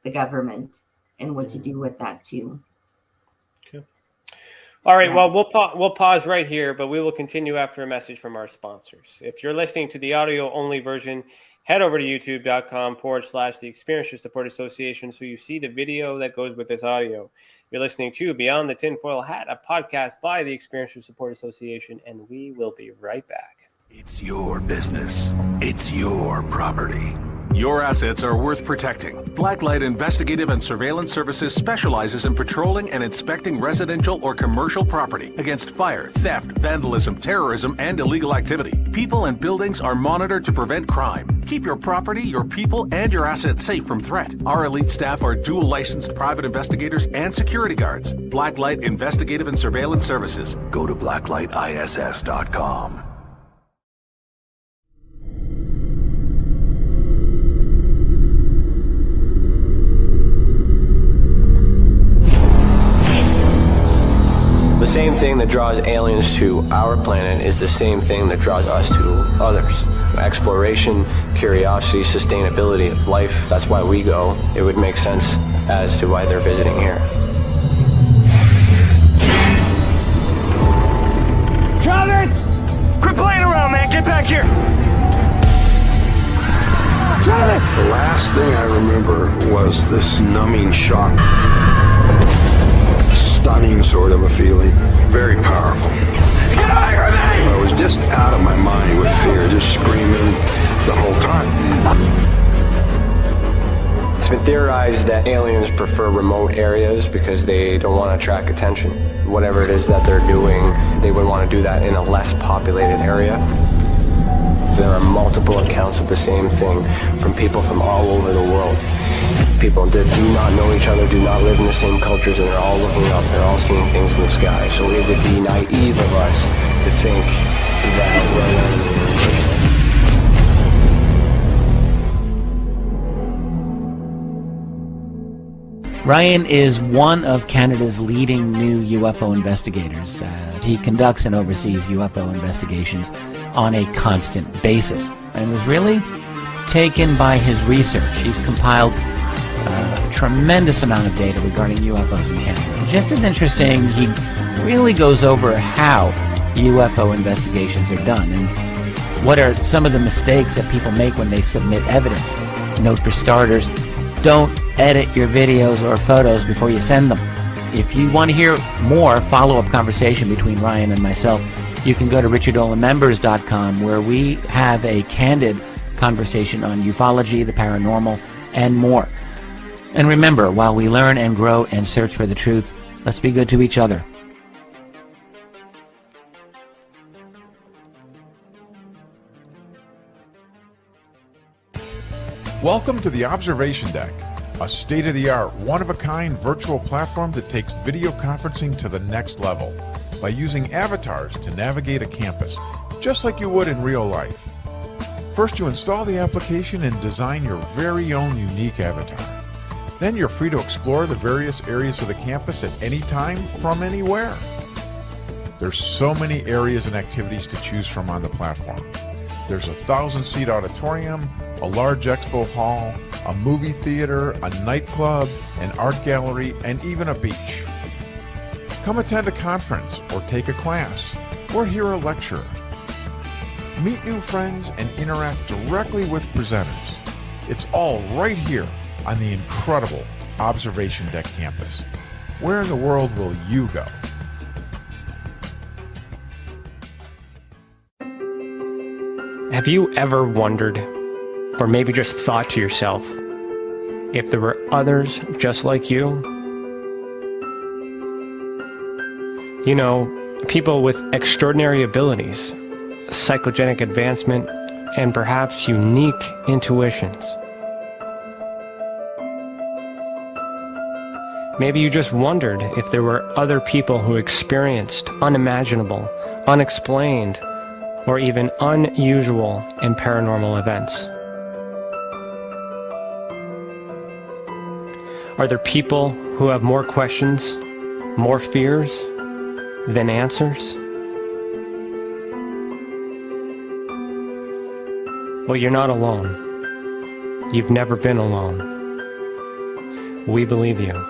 the government and what to do with that too. Okay. All right, well, we'll pause right here, but we will continue after a message from our sponsors. If you're listening to the audio-only version, head over to youtube.com/The Experience Your Support Association so you see the video that goes with this audio. You're listening to Beyond the Tinfoil Hat, a podcast by the Experience Your Support Association, and we will be right back. It's your business. It's your property. Your assets are worth protecting. Blacklight Investigative and Surveillance Services specializes in patrolling and inspecting residential or commercial property against fire, theft, vandalism, terrorism, and illegal activity. People and buildings are monitored to prevent crime. Keep your property, your people, and your assets safe from threat. Our elite staff are dual licensed private investigators and security guards. Blacklight Investigative and Surveillance Services. Go to blacklightiss.com. The same thing that draws aliens to our planet is the same thing that draws us to others. Exploration, curiosity, sustainability of life. That's why we go. It would make sense as to why they're visiting here. Travis! Quit playing around, man. Get back here. Travis! The last thing I remember was this numbing shock. Stunning sort of a feeling. Very powerful. Get away from me! I was just out of my mind with fear, just screaming the whole time. It's been theorized that aliens prefer remote areas because they don't want to attract attention. Whatever it is that they're doing, they would want to do that in a less populated area. There are multiple accounts of the same thing from people from all over the world. People that do not know each other, do not live in the same cultures, and they're all looking up, they're all seeing things in the sky. So it would be naive of us to think that we're Ryan is one of Canada's leading new UFO investigators. He conducts and oversees UFO investigations on a constant basis and was really taken by his research. He's compiled a tremendous amount of data regarding UFOs in Canada. And just as interesting, he really goes over how UFO investigations are done and what are some of the mistakes that people make when they submit evidence. Note for starters, don't edit your videos or photos before you send them. If you want to hear more follow-up conversation between Ryan and myself, you can go to richardolanmembers.com where we have a candid conversation on ufology, the paranormal, and more. And remember, while we learn and grow and search for the truth, let's be good to each other. Welcome to the Observation Deck, a state-of-the-art, one-of-a-kind virtual platform that takes video conferencing to the next level by using avatars to navigate a campus, just like you would in real life. First, you install the application and design your very own unique avatar. Then you're free to explore the various areas of the campus at any time from anywhere. There's so many areas and activities to choose from on the platform. There's a 1,000-seat auditorium, a large expo hall, a movie theater, a nightclub, an art gallery, and even a beach. Come attend a conference or take a class or hear a lecture. Meet new friends and interact directly with presenters. It's all right here on the incredible Observation Deck campus. Where in the world will you go? Have you ever wondered, or maybe just thought to yourself, if there were others just like you? You know, people with extraordinary abilities, psychogenic advancement, and perhaps unique intuitions. Maybe you just wondered if there were other people who experienced unimaginable, unexplained, or even unusual and paranormal events. Are there people who have more questions, more fears than answers? Well, you're not alone. You've never been alone. We believe you.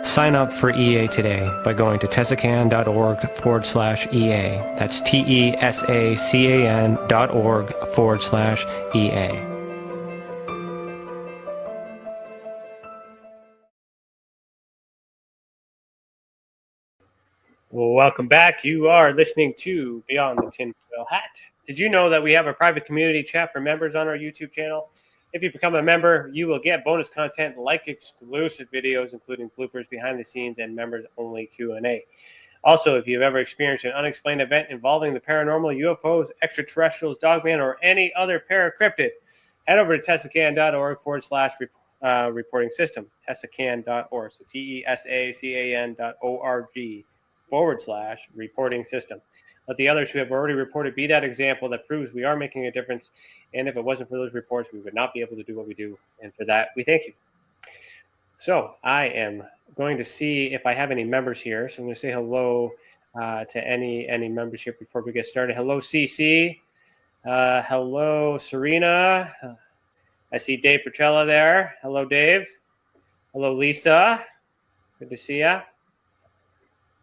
Sign up for EA today by going to tesacan.org/EA. That's TESACAN.org/EA. Well, welcome back. You are listening to Beyond the Tinfoil Hat. Did you know that we have a private community chat for members on our YouTube channel? If you become a member, you will get bonus content like exclusive videos, including bloopers, behind the scenes, and members-only Q&A. Also, if you've ever experienced an unexplained event involving the paranormal, UFOs, extraterrestrials, dogman, or any other paracryptid, head over to tesacan.org/reporting system. Tesacan.org. So TESACAN.org/reporting system. Let the others who have already reported be that example that proves we are making a difference. And if it wasn't for those reports, we would not be able to do what we do. And for that, we thank you. So I am going to see if I have any members here. So I'm going to say hello to any members here before we get started. Hello, CC. Hello, Serena. I see Dave Petrella there. Hello, Dave. Hello, Lisa. Good to see ya.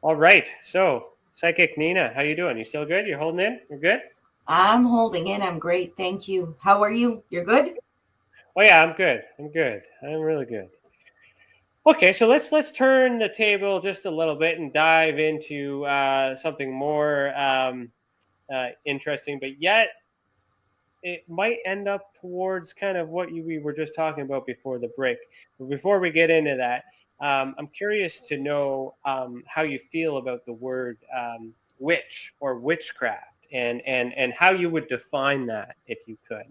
All right. So, Psychic Nina, how you doing? You still good? You're holding in? You're good? I'm holding in. I'm great. Thank you. How are you? You're good? Oh yeah, I'm good. I'm good. I'm really good. Okay, so let's turn the table just a little bit and dive into something more interesting, but yet it might end up towards kind of what we were just talking about before the break. But before we get into that, I'm curious to know how you feel about the word witch or witchcraft, and how you would define that if you could.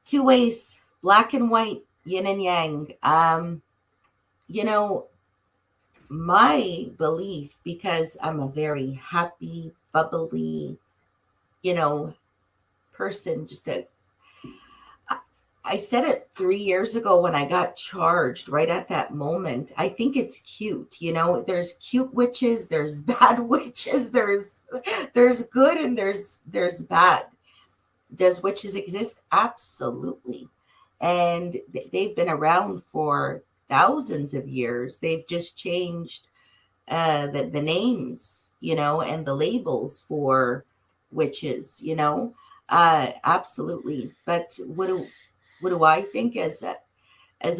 Two ways, black and white, yin and yang. My belief, because I'm a very happy, bubbly, person, I said it 3 years ago when I got charged right at that moment. I think it's cute. There's cute witches, there's bad witches, there's good and there's bad. Does witches exist? Absolutely. And they've been around for thousands of years. They've just changed the names, and the labels for witches, absolutely. But what do I think as a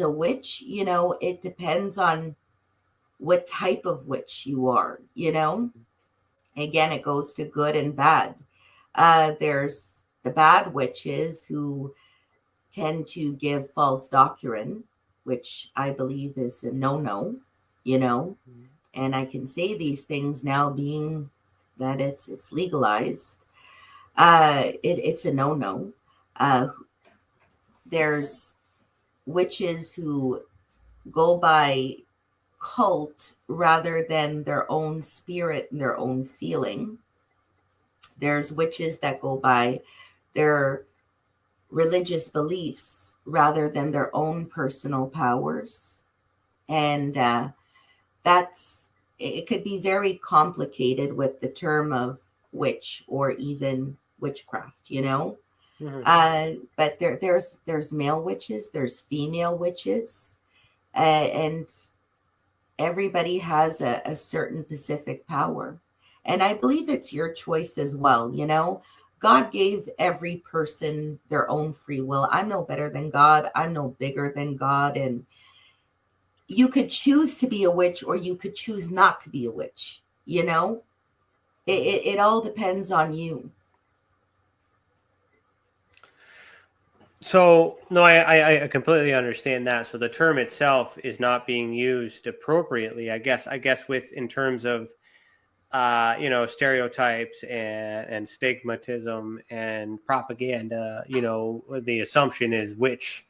witch? It depends on what type of witch you are, Again, it goes to good and bad. There's the bad witches who tend to give false doctrine, which I believe is a no-no, and I can say these things now being that it's legalized. It's a no-no. There's witches who go by cult rather than their own spirit and their own feeling. There's witches that go by their religious beliefs rather than their own personal powers. And it could be very complicated with the term of witch or even witchcraft, Mm-hmm. But there's male witches, there's female witches, and everybody has a certain specific power. And I believe it's your choice as well, God gave every person their own free will. I'm no better than God. I'm no bigger than God. And you could choose to be a witch or you could choose not to be a witch. It all depends on you. So, no, I completely understand that. So the term itself is not being used appropriately, I guess in terms of stereotypes and stigmatism and propaganda. The assumption is witch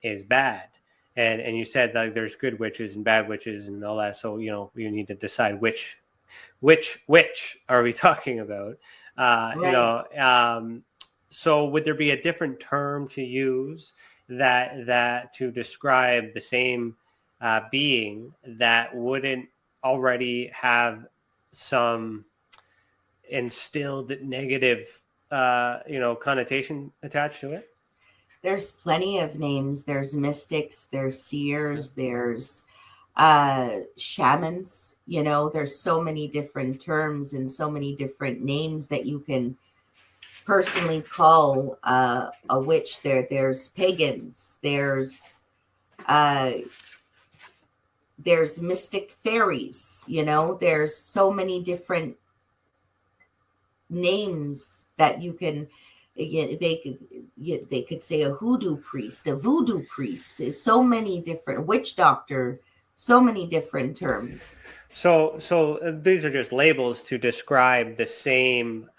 is bad, and you said like there's good witches and bad witches and all that. So you need to decide which are we talking about. Right. So would there be a different term to use that to describe the same being that wouldn't already have some instilled negative connotation attached to it? There's plenty of names. There's mystics, there's seers, there's shamans. You know, there's so many different terms and so many different names that you can personally call a witch. There's pagans, there's mystic fairies, you know, there's so many different names that you can, they could say a hoodoo priest, a voodoo priest, is so many different, witch doctor, so many different terms. So these are just labels to describe the same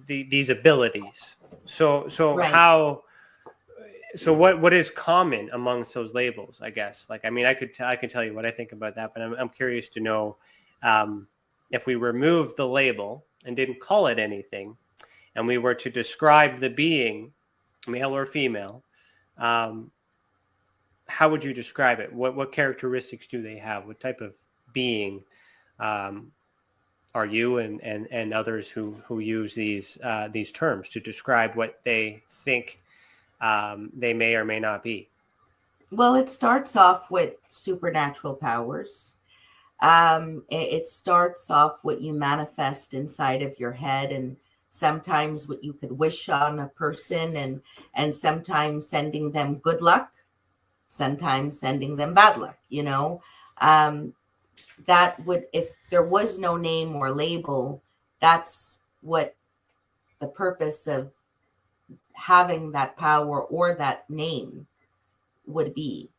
these abilities. So right. So what is common amongst those labels? I guess, like, I mean, I could tell you what I think about that, but I'm curious to know if we remove the label and didn't call it anything, and we were to describe the being, male or female, how would you describe it? What characteristics do they have? What type of being are you and others who use these terms to describe what they think they may or may not be? Well, it starts off with supernatural powers. It starts off what you manifest inside of your head, and sometimes what you could wish on a person, and sometimes sending them good luck, sometimes sending them bad luck, you know. That would, if there was no name or label, that's what the purpose of having that power or that name would be.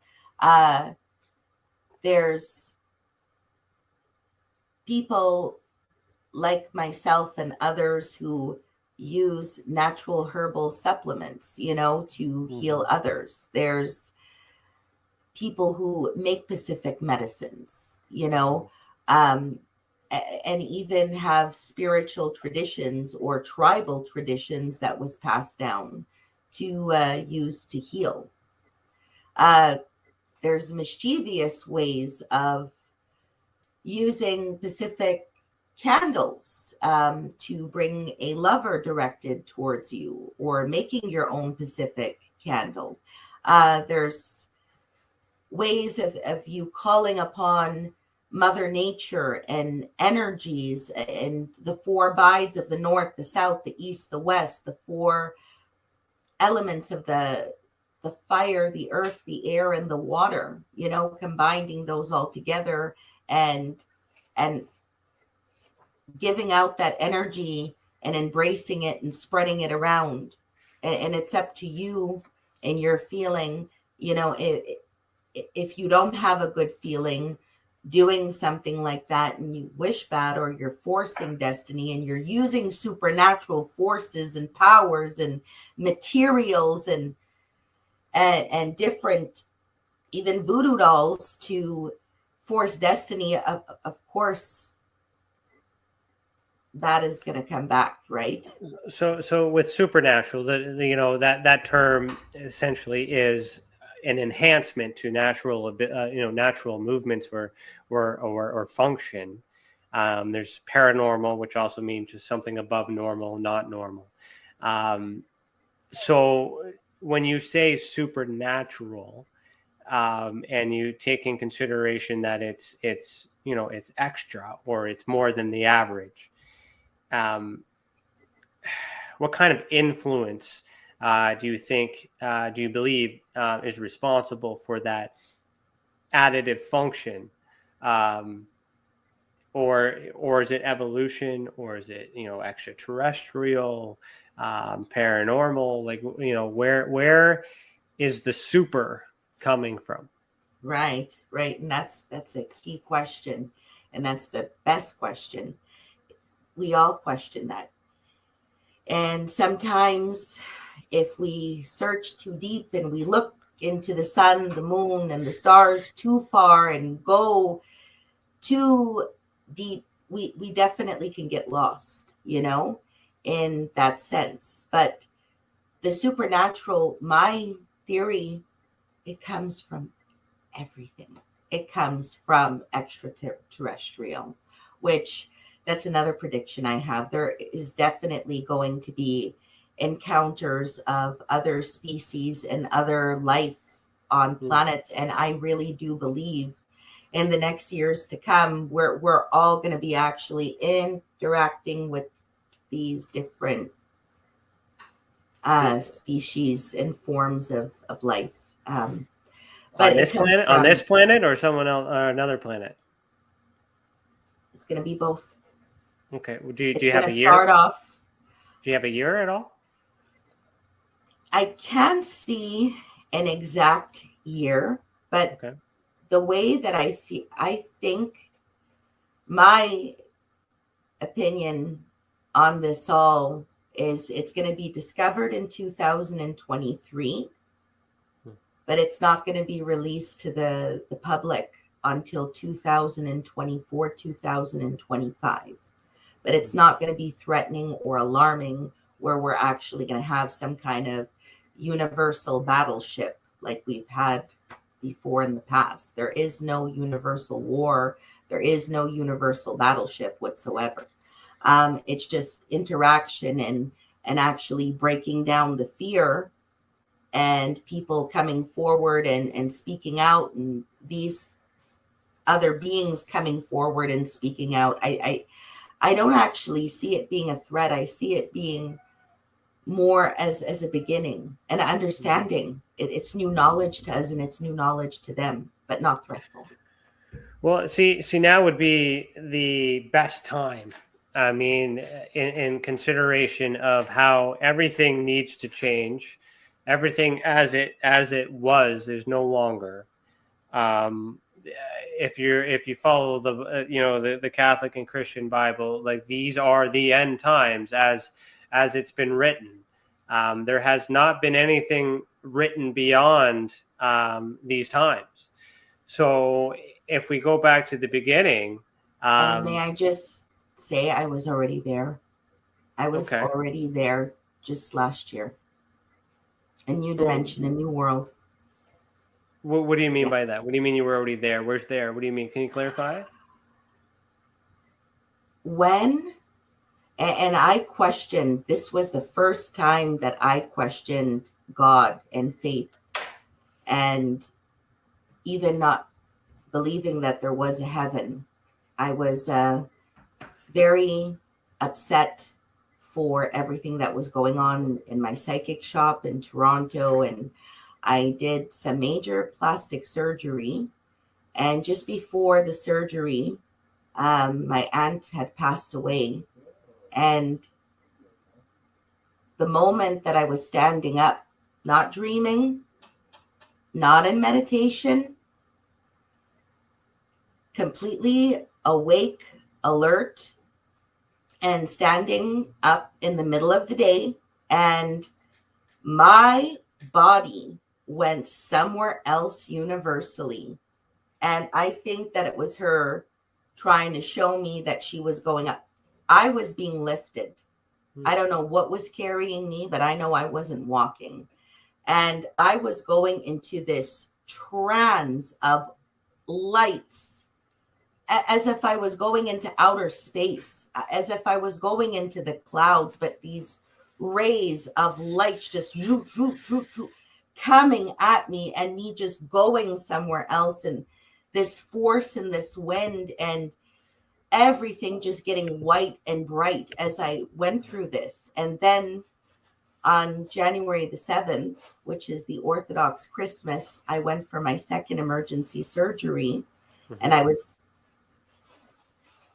There's people like myself and others who use natural herbal supplements, you know, to heal others. There's people who make Pacific medicines, you know, and even have spiritual traditions or tribal traditions that was passed down to use to heal. There's mischievous ways of using Pacific candles to bring a lover directed towards you, or making your own Pacific candle. There's ways of you calling upon Mother Nature and energies and the four bides of the north, the south, the east, the west, the four elements of the fire, the earth, the air, and the water, you know, combining those all together and giving out that energy and embracing it and spreading it around. And it's up to you and your feeling, you know, if you don't have a good feeling doing something like that and you wish bad, or you're forcing destiny and you're using supernatural forces and powers and materials and different, even voodoo dolls to force destiny, of course, that is going to come back, right? So with supernatural, you know, that term essentially is an enhancement to natural, you know, natural movements or function. There's paranormal, which also means just something above normal, not normal. So when you say supernatural, and you take in consideration that it's you know, it's extra, or it's more than the average, what kind of influence do you think, do you believe is responsible for that additive function? Or is it evolution, or is it, you know, extraterrestrial, paranormal? Like, you know, where is the super coming from? Right. And that's a key question, and that's the best question. We all question that. And sometimes if we search too deep and we look into the sun, the moon, and the stars too far and go too deep, we definitely can get lost, you know, in that sense. But the supernatural, my theory, it comes from everything. It comes from extraterrestrial, which that's another prediction I have. There is definitely going to be encounters of other species and other life on planets. And I really do believe in the next years to come, we're all going to be actually interacting with these different species and forms of life. But on this planet, or someone else, or another planet? It's going to be both. Okay. Do you have a year? Do you have a year at all? I can't see an exact year, but the way that I think my opinion on this all is it's going to be discovered in 2023, but it's not going to be released to the public until 2024, 2025. But it's not going to be threatening or alarming where we're actually going to have some kind of universal battleship like we've had before in the past. There is no universal war. There is no universal battleship whatsoever. It's just interaction and actually breaking down the fear and people coming forward and speaking out, and these other beings coming forward and speaking out. I don't actually see it being a threat. I see it being more as a beginning and understanding. It's new knowledge to us and it's new knowledge to them, but not threatful. Well, see, now would be the best time. I mean, in consideration of how everything needs to change, everything as it was is no longer. If you follow the Catholic and Christian Bible, like these are the end times as it's been written. There has not been anything written beyond these times. So if we go back to the beginning, and may I just say I was already there. I was already there just last year. A new dimension, a new world. What do you mean by that? What do you mean you were already there? Where's there? What do you mean? Can you clarify? When, and I questioned, this was the first time that I questioned God and faith, and even not believing that there was a heaven. I was very upset for everything that was going on in my psychic shop in Toronto, and I did some major plastic surgery. And just before the surgery, my aunt had passed away. And the moment that I was standing up, not dreaming, not in meditation, completely awake, alert, and standing up in the middle of the day, and my body went somewhere else universally. And I think that it was her trying to show me that she was going up. I was being lifted. I don't know what was carrying me, but I know I wasn't walking. And I was going into this trance of lights, as if I was going into outer space, as if I was going into the clouds, but these rays of light just coming at me, and me just going somewhere else, and this force and this wind and everything just getting white and bright as I went through this. And then on January the 7th, which is the Orthodox Christmas, I went for my second emergency surgery. And I was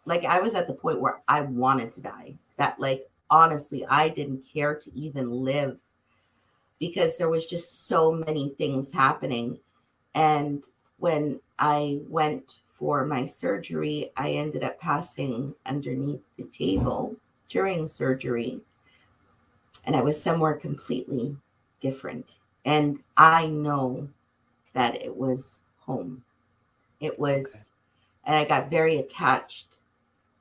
at the point where I wanted to die. That, like, honestly, I didn't care to even live, because there was just so many things happening. And when I went for my surgery, I ended up passing underneath the table during surgery. And I was somewhere completely different. And I know that it was home. It was, and I got very attached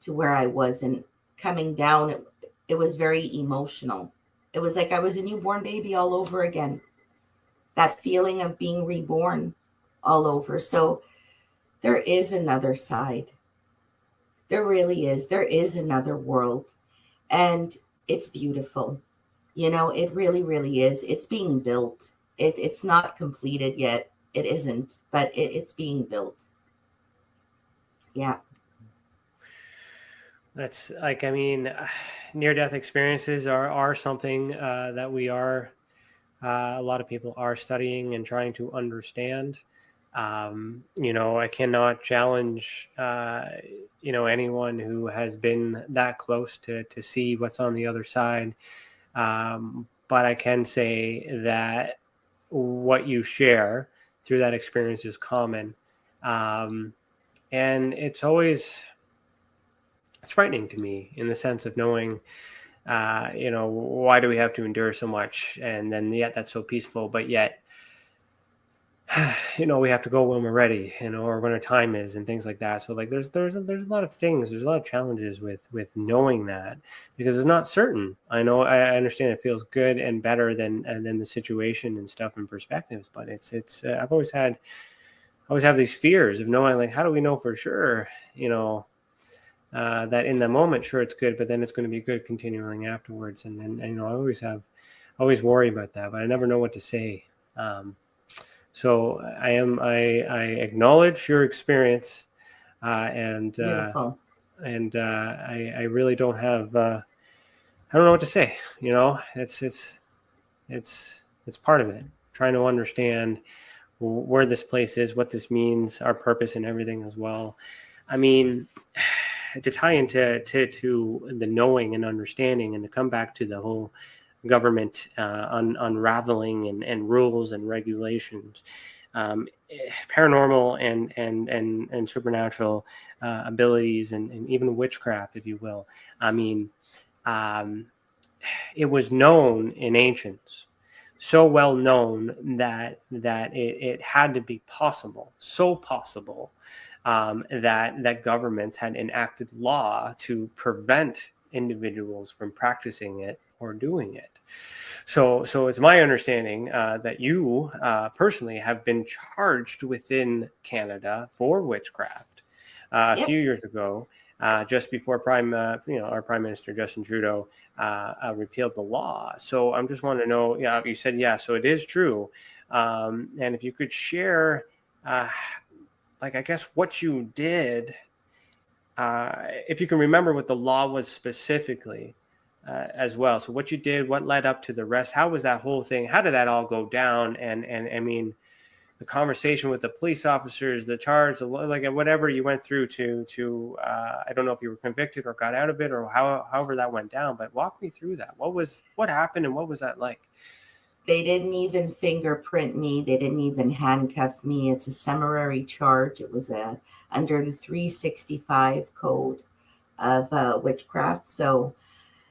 to where I was, and coming down, it was very emotional. It was like I was a newborn baby all over again. That feeling of being reborn all over. So there is another side. There really is. There is another world. And it's beautiful. You know, it really, really is. It's being built. It's not completed yet. It isn't, but it's being built. Yeah. That's like, I mean, near-death experiences are something that we are, a lot of people are studying and trying to understand. You know, I cannot challenge, you know, anyone who has been that close to see what's on the other side. But I can say that what you share through that experience is common. And it's frightening to me in the sense of knowing, you know, why do we have to endure so much? And then yet that's so peaceful, but yet, you know, we have to go when we're ready, you know, or when our time is and things like that. So like there's a lot of things, there's a lot of challenges with knowing that, because it's not certain. I know, I understand it feels good and better than the situation and stuff and perspectives, but it's I've always have these fears of knowing, like, how do we know for sure, you know, that in the moment, sure, it's good, but then it's going to be good continuing afterwards. And then, you know, I always worry about that, but I never know what to say. So I acknowledge your experience, and Beautiful. I really don't have, I don't know what to say. You know, it's part of it. Trying to understand where this place is, what this means, our purpose, and everything as well. I mean, to tie into to the knowing and understanding, and to come back to the whole government unraveling and rules and regulations, paranormal and supernatural abilities, and even witchcraft, if you will. I mean, it was known in ancients, so well known that it had to be possible, so possible, that governments had enacted law to prevent individuals from practicing it or doing it. So it's my understanding that you personally have been charged within Canada for witchcraft a few years ago, just before our Prime Minister Justin Trudeau repealed the law. So I'm just wanting to know, you said so it is true, and if you could share, like, I guess what you did, if you can remember what the law was specifically, as well. So what you did, what led up to the rest, how was that whole thing? How did that all go down? And I mean, the conversation with the police officers, the charge, like whatever you went through to I don't know if you were convicted or got out of it, or however that went down, but walk me through that. What happened, and what was that like? They didn't even fingerprint me. They didn't even handcuff me. It's a summary charge. It was under the 365 code of witchcraft. So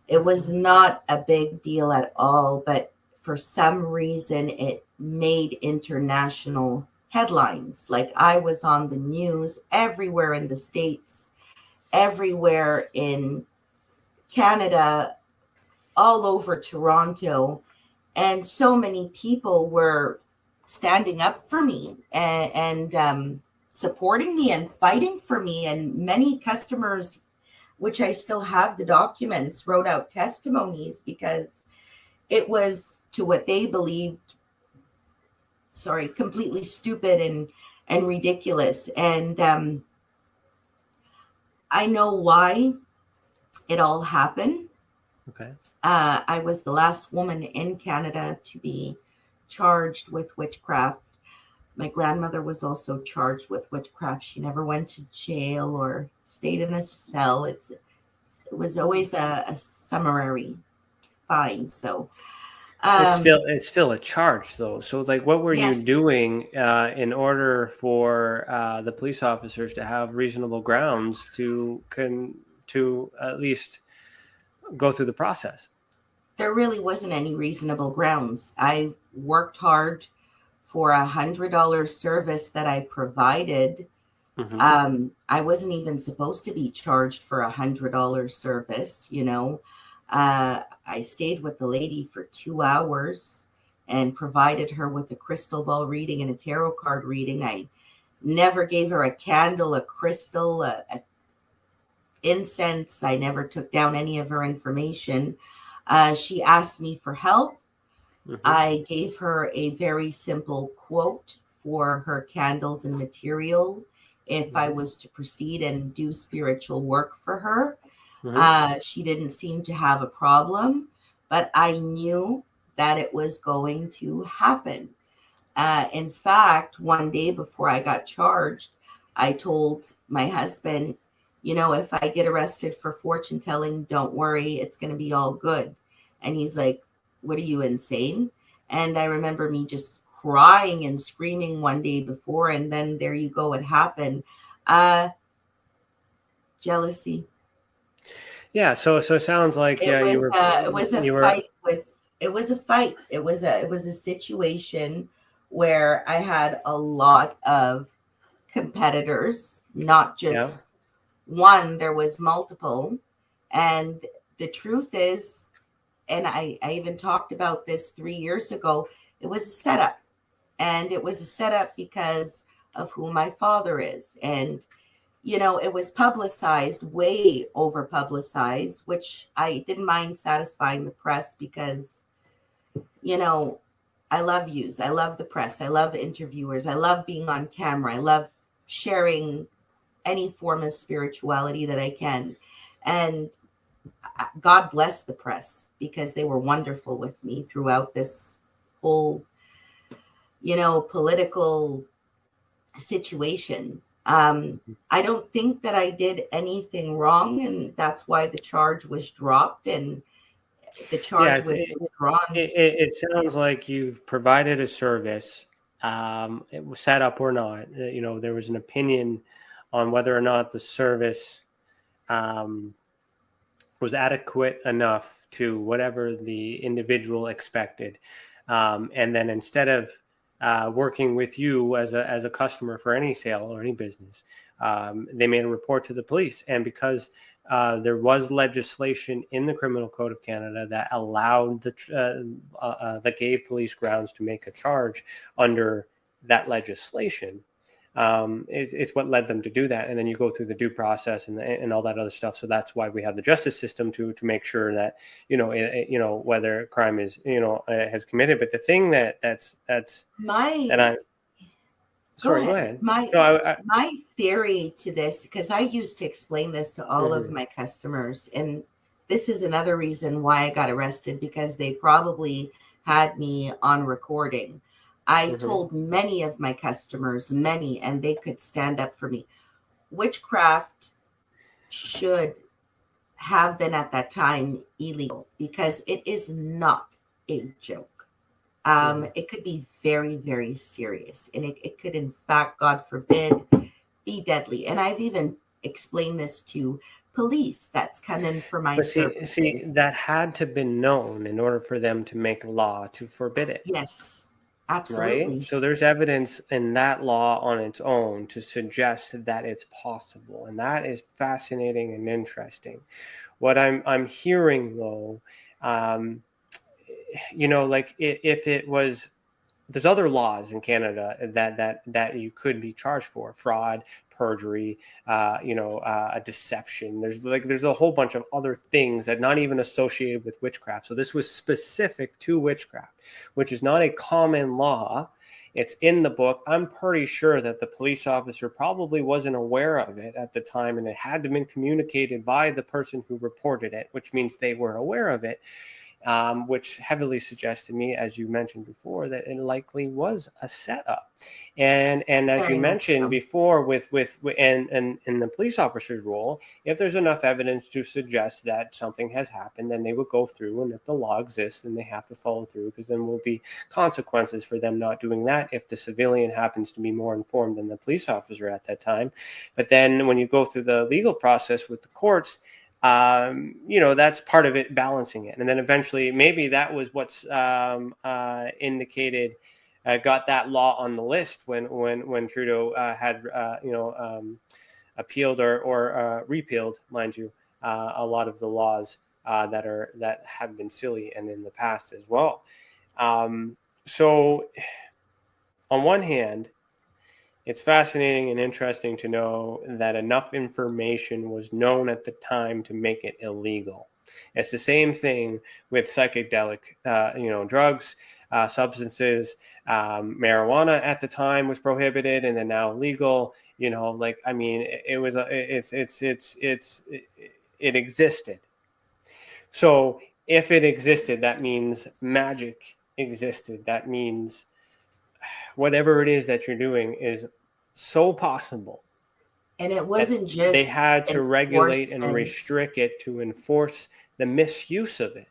it was not a big deal at all, but for some reason it made international headlines. Like, I was on the news everywhere in the States, everywhere in Canada, all over Toronto. And so many people were standing up for me and supporting me and fighting for me. And many customers, which I still have the documents, wrote out testimonies because it was, to what they believed, completely stupid and ridiculous. And I know why it all happened. Okay. I was the last woman in Canada to be charged with witchcraft. My grandmother was also charged with witchcraft. She never went to jail or stayed in a cell. It was always a summary fine. So it's still a charge, though. So, like, what were you doing in order for the police officers to have reasonable grounds to at least go through the process? There really wasn't any reasonable grounds. I worked hard for $100 service that I provided. Mm-hmm. I wasn't even supposed to be charged for $100 service. You know, I stayed with the lady for 2 hours and provided her with a crystal ball reading and a tarot card reading. I never gave her a candle, a crystal, a incense. I never took down any of her information. She asked me for help. Mhm. I gave her a very simple quote for her candles and material if I was to proceed and do spiritual work for her. She didn't seem to have a problem, but I knew that it was going to happen. In fact, one day before I got charged, I told my husband, you know, if I get arrested for fortune telling, don't worry, it's going to be all good. And he's like, what are you, insane? And I remember me just crying and screaming one day before, and then there you go, it happened. Jealousy. Yeah, so it sounds like It was a fight. It was a situation where I had a lot of competitors, not just one, there was multiple. And the truth is, and I even talked about this 3 years ago, it was a setup. And it was a setup because of who my father is. And, you know, it was publicized, way over publicized, which I didn't mind satisfying the press because, you know, I love yous. I love the press. I love interviewers. I love being on camera. I love sharing any form of spirituality that I can. And God bless the press because they were wonderful with me throughout this whole, you know, political situation. I don't think that I did anything wrong, and that's why the charge was dropped and the charge was withdrawn. It sounds like you've provided a service, it was set up or not. You know, there was an opinion on whether or not the service was adequate enough to whatever the individual expected. And then instead of working with you as a customer for any sale or any business, they made a report to the police. And because there was legislation in the Criminal Code of Canada that allowed that gave police grounds to make a charge under that legislation, it's what led them to do that. And then you go through the due process and all that other stuff. So that's why we have the justice system to make sure that, you know, whether crime is, has committed. But the thing that's sorry, go ahead. My theory to this, because I used to explain this to all of my customers, and this is another reason why I got arrested, because they probably had me on recording. I told many of my customers, and they could stand up for me. Witchcraft should have been at that time illegal because it is not a joke. It could be very, very serious, and it could, in fact, God forbid, be deadly. And I've even explained this to police that's come in for my services. See, that had to be known in order for them to make a law to forbid it. Yes. Absolutely. Right. So there's evidence in that law on its own to suggest that it's possible. And that is fascinating and interesting. What I'm hearing, though, you know, like if it was, there's other laws in Canada that you could be charged for: fraud, perjury, a deception. There's a whole bunch of other things that not even associated with witchcraft. So this was specific to witchcraft, which is not a common law. It's in the book. I'm pretty sure that the police officer probably wasn't aware of it at the time, and it had to have been communicated by the person who reported it, which means they were aware of it. Which heavily suggests to me, as you mentioned before, that it likely was a setup. And as you mentioned before, with in the police officer's role, if there's enough evidence to suggest that something has happened, then they would go through, and if the law exists, then they have to follow through, because then will be consequences for them not doing that if the civilian happens to be more informed than the police officer at that time. But then when you go through the legal process with the courts, that's part of it, balancing it. And then eventually, maybe that was what's indicated, got that law on the list when Trudeau had, appealed or repealed, mind you, a lot of the laws that have been silly and in the past as well. So on one hand, it's fascinating and interesting to know that enough information was known at the time to make it illegal. It's the same thing with psychedelic, drugs, substances. Marijuana at the time was prohibited, and then now legal. It existed. So if it existed, that means magic existed. That means whatever it is that you're doing is so possible. And it wasn't just they had to regulate and restrict it to enforce the misuse of it.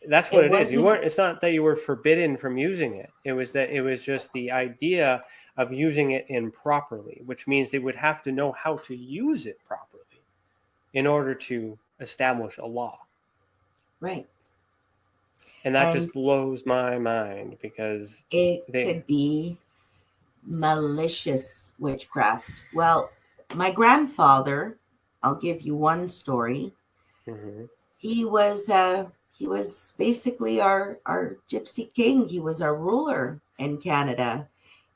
That's what it is. It's not that you were forbidden from using it. It was just the idea of using it improperly, which means they would have to know how to use it properly in order to establish a law. Right. And that just blows my mind, because it could be malicious witchcraft. Well, my grandfather, I'll give you one story. Mm-hmm. He was basically our gypsy king. He was our ruler in Canada.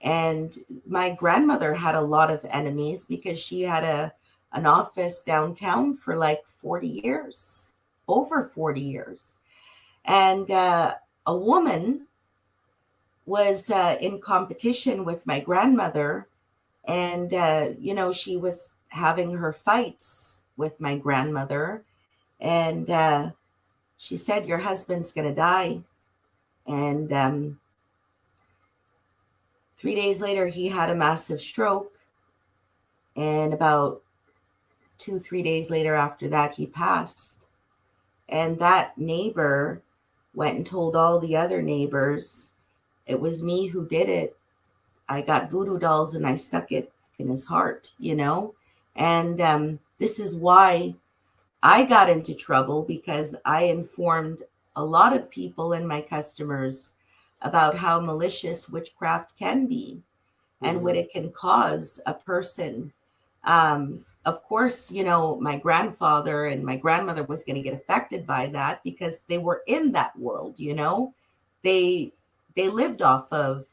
And my grandmother had a lot of enemies because she had an office downtown for like 40 years, over 40 years. And a woman was in competition with my grandmother. And, she was having her fights with my grandmother. And she said, your husband's going to die. And 3 days later, he had a massive stroke. And about 2-3 days later after that, he passed. And that neighbor went and told all the other neighbors, it was me who did it. I got voodoo dolls and I stuck it in his heart, And this is why I got into trouble, because I informed a lot of people and my customers about how malicious witchcraft can be and what it can cause a person. Of course, my grandfather and my grandmother was going to get affected by that because they were in that world, They lived off of,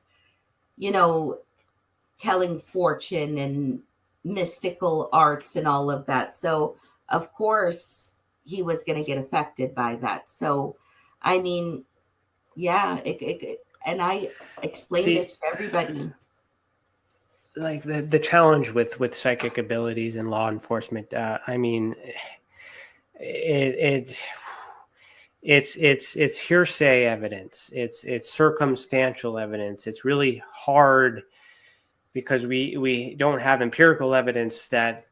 telling fortune and mystical arts and all of that. So, of course, he was going to get affected by that. So, I mean, yeah, and I explained this to everybody. Like the challenge with psychic abilities and law enforcement, it's hearsay evidence. It's circumstantial evidence. It's really hard because we don't have empirical evidence that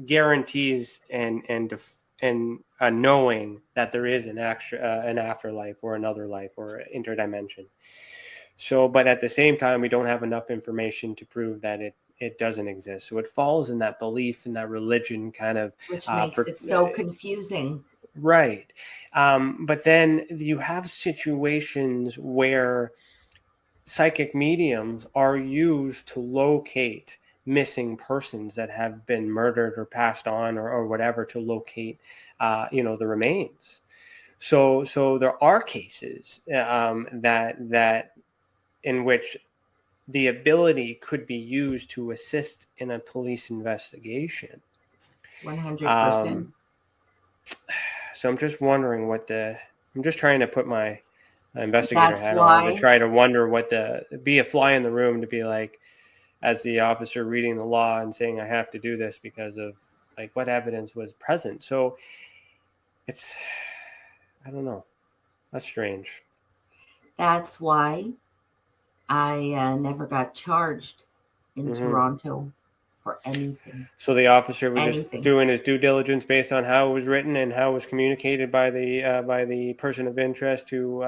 guarantees and knowing that there is an afterlife or another life or interdimension. So, but at the same time, we don't have enough information to prove that it doesn't exist. So it falls in that belief in that religion kind of, which makes it so confusing. Right. But then you have situations where psychic mediums are used to locate missing persons that have been murdered or passed on or whatever, to locate, the remains. So there are cases that in which the ability could be used to assist in a police investigation. 100%. So I'm just wondering I'm just trying to put my investigator hat on to try to wonder be a fly in the room, to be like, as the officer reading the law and saying, I have to do this because of like what evidence was present. So I don't know. That's strange. That's why I never got charged in Toronto for anything. So the officer was just doing his due diligence based on how it was written and how it was communicated by the person of interest who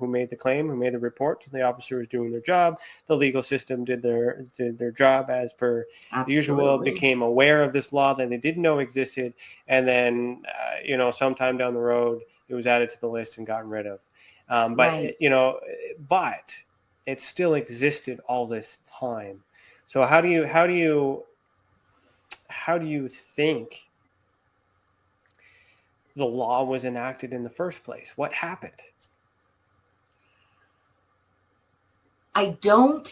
made the claim, who made the report. So the officer was doing their job. The legal system did their job as per usual. Became aware of this law that they didn't know existed, and then sometime down the road it was added to the list and gotten rid of. But it still existed all this time. So how do you think the law was enacted in the first place? What happened? I don't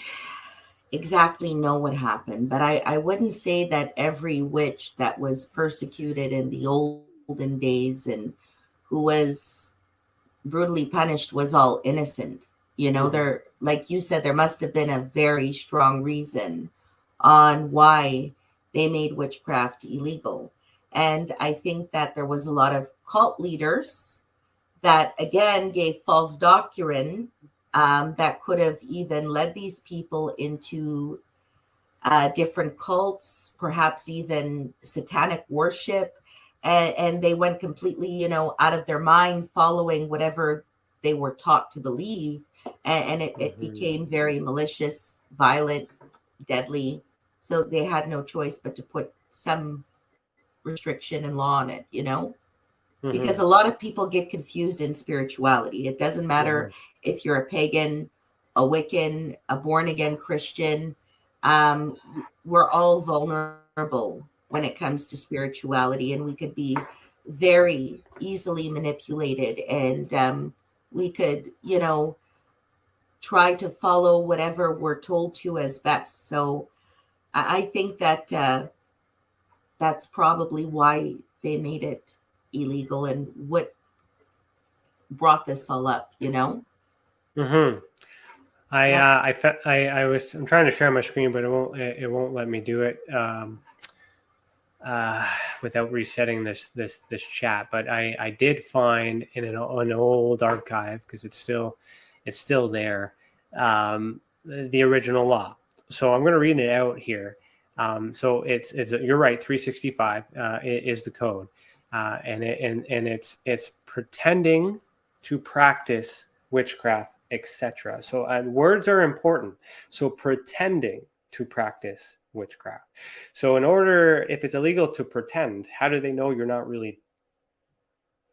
exactly know what happened, but I wouldn't say that every witch that was persecuted in the olden days and who was brutally punished was all innocent. You know, there, like you said, there must have been a very strong reason on why they made witchcraft illegal. And I think that there was a lot of cult leaders that, again, gave false doctrine that could have even led these people into different cults, perhaps even satanic worship. And they went completely, you know, out of their mind following whatever they were taught to believe. And it became very malicious, violent, deadly. So they had no choice but to put some restriction and law on it, you know? Because a lot of people get confused in spirituality. It doesn't matter if you're a pagan, a Wiccan, a born again Christian. We're all vulnerable when it comes to spirituality, and we could be very easily manipulated, and we could, you know, try to follow whatever we're told to as best. So I think that that's probably why they made it illegal and what brought this all up, you know? I'm trying to share my screen, but it won't let me do it without resetting this chat. But I did find in an old archive, because it's still there, the original law. So I'm going to read it out here. So it's you're right, 365 is the code. And it's pretending to practice witchcraft, etc. So words are important. So pretending to practice witchcraft. So in order, if it's illegal to pretend, how do they know you're not really?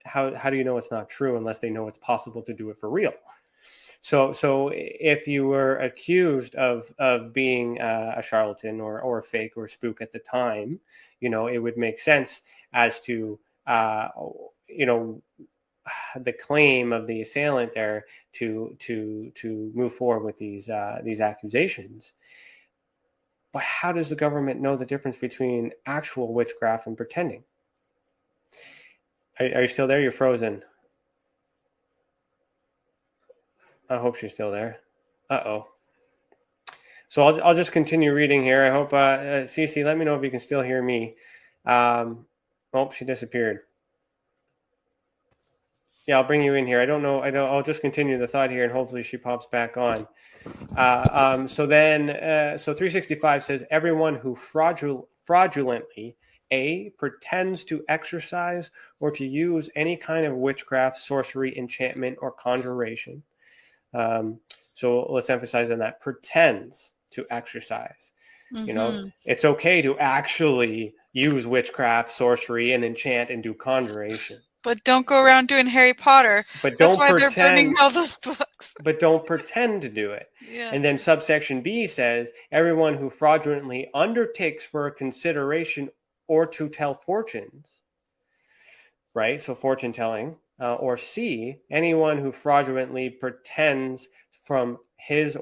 How do you know it's not true unless they know it's possible to do it for real? So if you were accused of being a charlatan or a fake or a spook at the time, you know, it would make sense as to you know, the claim of the assailant there to move forward with these accusations. But how does the government know the difference between actual witchcraft and pretending? Are you still there? You're frozen. I hope she's still there. Uh-oh. So I'll just continue reading here. I hope, Cece, let me know if you can still hear me. Oh, she disappeared. Yeah, I'll bring you in here. I'll just continue the thought here, and hopefully she pops back on. So 365 says, everyone who fraudulently, A, pretends to exercise or to use any kind of witchcraft, sorcery, enchantment, or conjuration. So let's emphasize on that. Pretends to exercise. You know, it's okay to actually use witchcraft, sorcery, and enchant and do conjuration. But don't go around doing Harry Potter. But That's why they're burning all those books. But don't pretend to do it. Yeah. And then subsection B says, everyone who fraudulently undertakes for a consideration or to tell fortunes, right? So fortune telling. Or C, anyone who fraudulently pretends from his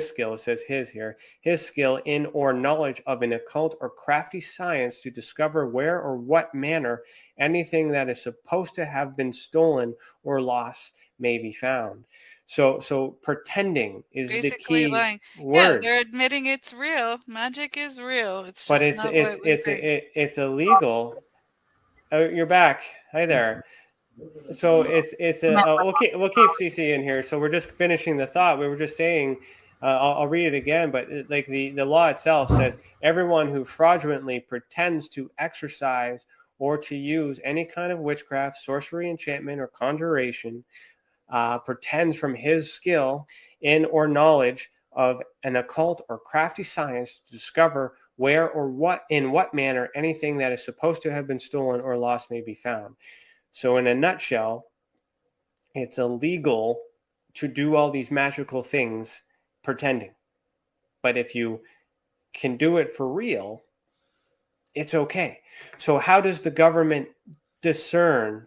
skill, it says his here, his skill in or knowledge of an occult or crafty science to discover where or what manner anything that is supposed to have been stolen or lost may be found. So pretending is basically the key lying. word. Yeah, they're admitting it's real. Magic is real. It's just it's illegal. Oh, you're back. Hi there. So we'll keep CC in here. So we're just finishing the thought. We were just saying, I'll read it again, but like the law itself says, everyone who fraudulently pretends to exercise or to use any kind of witchcraft, sorcery, enchantment, or conjuration, pretends from his skill in or knowledge of an occult or crafty science to discover where or in what manner anything that is supposed to have been stolen or lost may be found. So in a nutshell, it's illegal to do all these magical things pretending. But if you can do it for real, it's okay. So how does the government discern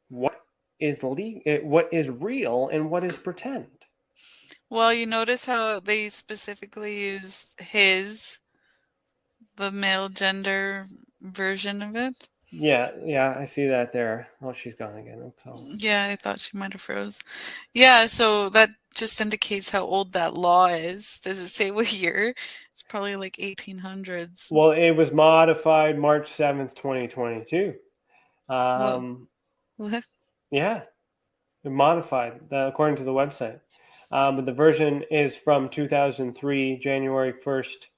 what is real and what is pretend? Well, you notice how they specifically use the male gender version of it? Yeah, I see that there. Oh, she's gone again. Oops. Yeah, I thought she might have froze. Yeah, so that just indicates how old that law is. Does it say what year? It's probably like 1800s. Well, it was modified March 7th, 2022. What? Yeah, modified according to the website. But the version is from 2003, January 1st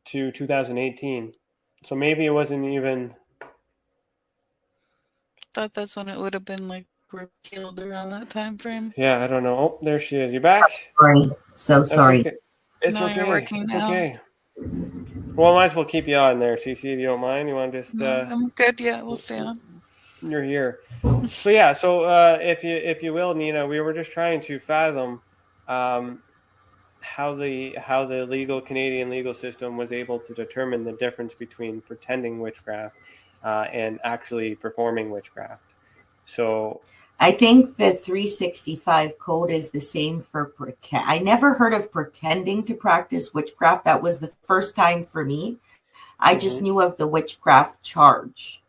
to 2018. So maybe it wasn't even. Thought that's when it would have been like repealed around that time frame. Yeah, I don't know. Oh, there she is. You back? Sorry. So sorry. Okay. It's No, okay. you're working it's now. okay. Well, I might as well keep you on there, CC, if you don't mind. You want to just? No, I'm good. Yeah, we'll stay on. You're here. So yeah. So if you will, Nina, we were just trying to fathom how the legal Canadian legal system was able to determine the difference between pretending witchcraft and actually performing witchcraft. So I think the 365 code is the same for pretend. I never heard of pretending to practice witchcraft. That was the first time for me. I just knew of the witchcraft charge.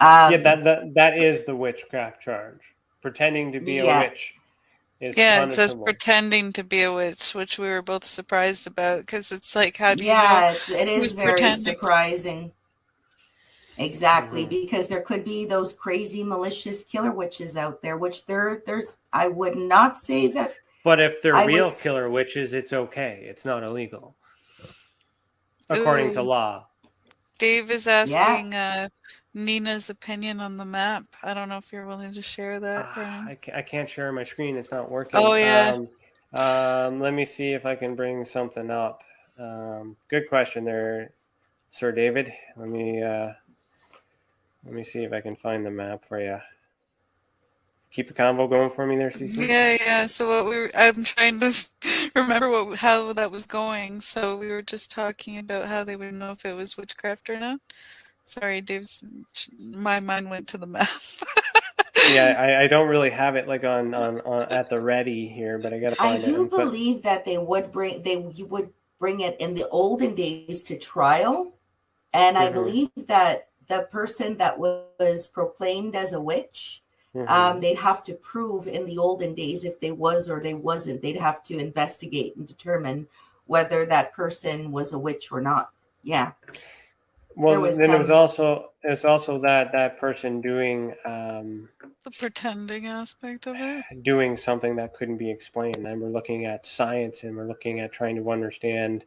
That is the witchcraft charge. Pretending to be a witch is punishable. It says pretending to be a witch, which we were both surprised about because it's like, how do you know? It is very surprising. Exactly, because there could be those crazy malicious killer witches out there, which there's. I would not say that. But if they're real killer witches, it's okay. It's not illegal, according to law. Dave is asking Nina's opinion on the map. I don't know if you're willing to share that. I can't share my screen. It's not working. Oh, yeah. Let me see if I can bring something up. Good question there, Sir David. Let me see if I can find the map for you. Keep the convo going for me there, CC. Yeah. So I'm trying to remember how that was going. So we were just talking about how they would know if it was witchcraft or not. Sorry, my mind went to the map. Yeah, I don't really have it like on at the ready here, but I gotta find it. I do believe that you would bring it in the olden days to trial, and I believe that the person that was proclaimed as a witch, they'd have to prove in the olden days if they was or they wasn't. They'd have to investigate and determine whether that person was a witch or not. Yeah. Well, then it was also that person doing the pretending aspect of it, doing something that couldn't be explained. And we're looking at science, and we're looking at trying to understand.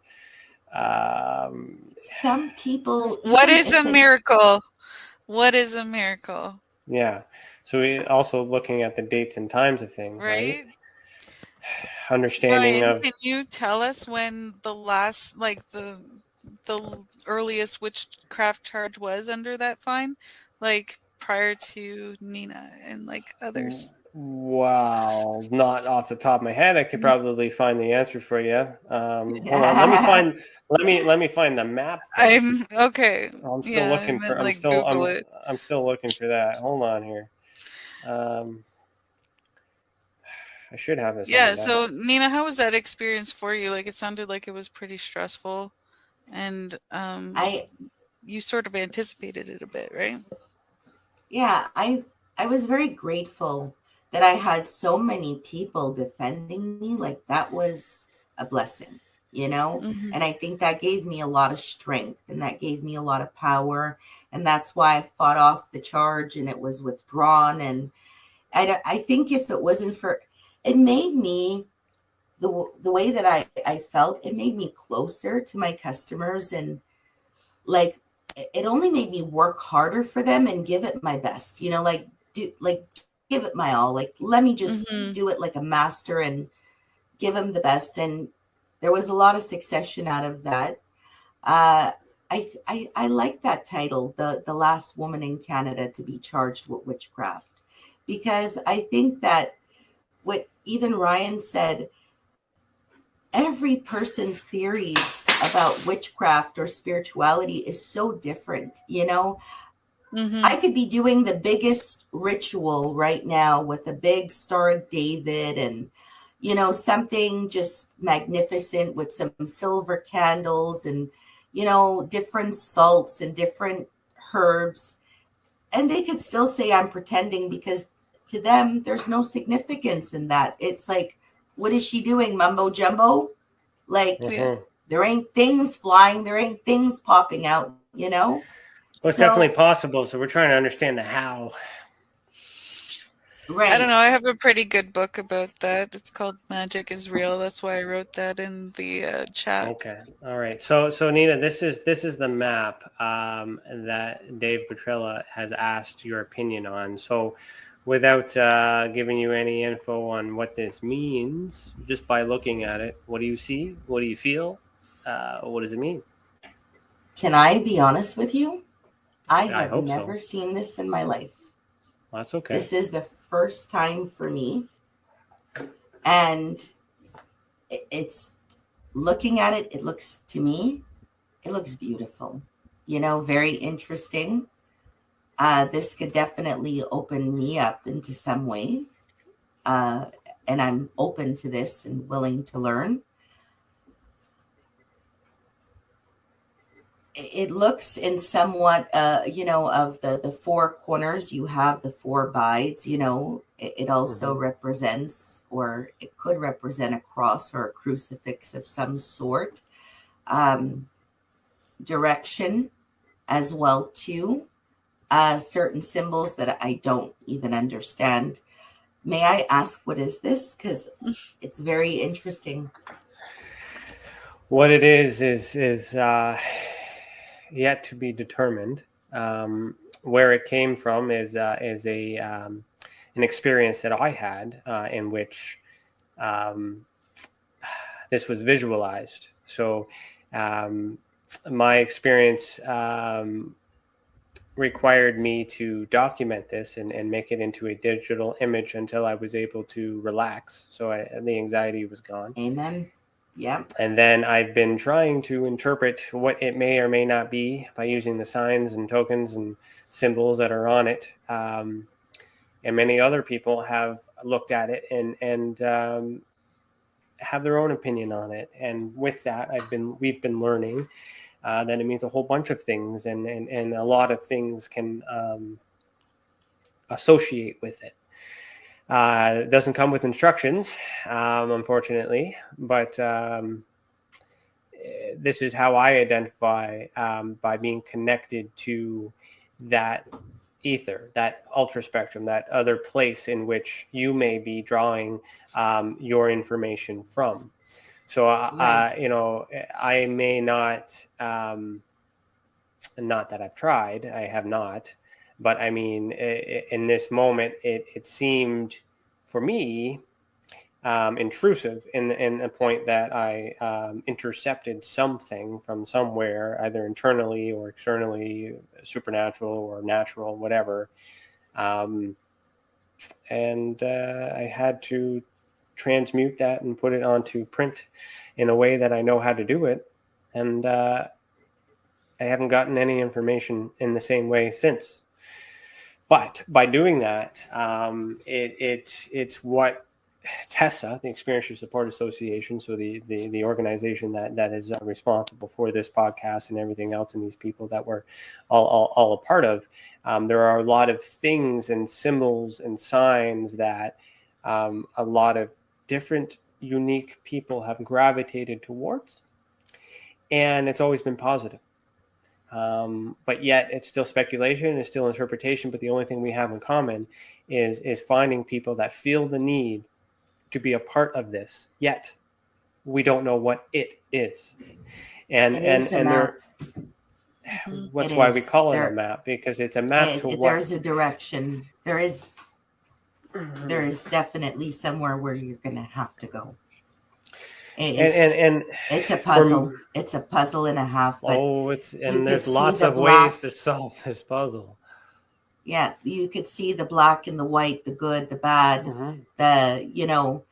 Some people. What is a miracle? What is a miracle? Yeah. So we also looking at the dates and times of things, right? Understanding Brian, of. Can you tell us when the last, like the earliest witchcraft charge was under that fine, like prior to Nina and like others? Wow, not off the top of my head. I could probably find the answer for you. Hold on, let me find the map. I'm okay. I'm still looking for. I'm still looking for that. Hold on here. I should have this. Yeah. So Nina, how was that experience for you? Like, it sounded like it was pretty stressful, and you sort of anticipated it a bit, right? Yeah, I was very grateful that I had so many people defending me. Like, that was a blessing, and I think that gave me a lot of strength, and that gave me a lot of power, and that's why I fought off the charge and it was withdrawn. And I think if it wasn't for, it made me, the way that I felt, it made me closer to my customers, and like, it only made me work harder for them and give it my best, give it my all. Like, let me just do it like a master and give them the best. And there was a lot of succession out of that. I like that title, the last woman in Canada to be charged with witchcraft, because I think that what even Ryan said, every person's theories about witchcraft or spirituality is so different. I could be doing the biggest ritual right now with a big Star of David and, you know, something just magnificent with some silver candles and, you know, different salts and different herbs. And they could still say I'm pretending, because to them, there's no significance in that. It's like, what is she doing? Mumbo jumbo? Like, there ain't things flying. There ain't things popping out, you know? Well, it's definitely possible. So we're trying to understand the how. Right. I don't know. I have a pretty good book about that. It's called Magic is Real. That's why I wrote that in the chat. Okay. All right. So Nina, this is the map that Dave Petrella has asked your opinion on. So without giving you any info on what this means, just by looking at it, what do you see? What do you feel? What does it mean? Can I be honest with you? I have hope never seen this in my life. Well, that's okay. This is the first time for me. And it's looking at it, it looks to me, it looks beautiful. You know, very interesting. This could definitely open me up into some way. And I'm open to this and willing to learn. It looks in somewhat, you know, of the four corners, you have the four bides, you know, it also represents, or it could represent a cross or a crucifix of some sort. Direction as well, too. Certain symbols that I don't even understand. May I ask, what is this? Because it's very interesting. What it is yet to be determined. Where it came from is an experience that I had in which this was visualized. So my experience required me to document this and make it into a digital image until I was able to relax. So the anxiety was gone. Amen. Yeah. And then I've been trying to interpret what it may or may not be by using the signs and tokens and symbols that are on it. And many other people have looked at it and have their own opinion on it. And with that, we've been learning that it means a whole bunch of things, and a lot of things can associate with it. It doesn't come with instructions, unfortunately, but this is how I identify by being connected to that ether, that ultra spectrum, that other place in which you may be drawing your information from. So, you know, I may not that I've tried, I have not. But I mean, in this moment, it seemed for me intrusive in the point that I intercepted something from somewhere, either internally or externally, supernatural or natural, whatever. And I had to transmute that and put it onto print in a way that I know how to do it. And I haven't gotten any information in the same way since. But by doing that, it's what TESA, the Experiential Support Association, so the organization that is responsible for this podcast and everything else, and these people that we're all a part of, there are a lot of things and symbols and signs that a lot of different unique people have gravitated towards, and it's always been positive. But yet it's still speculation, it's still interpretation. But the only thing we have in common is finding people that feel the need to be a part of this. Yet we don't know what it is, and there. That's why we call it a map, because it's a map to what. There's a direction. There is definitely somewhere where you're going to have to go. It's a puzzle. It's a puzzle and a half. But there's lots of ways to solve this puzzle. Yeah, you could see the black and the white, the good, the bad, the, you know,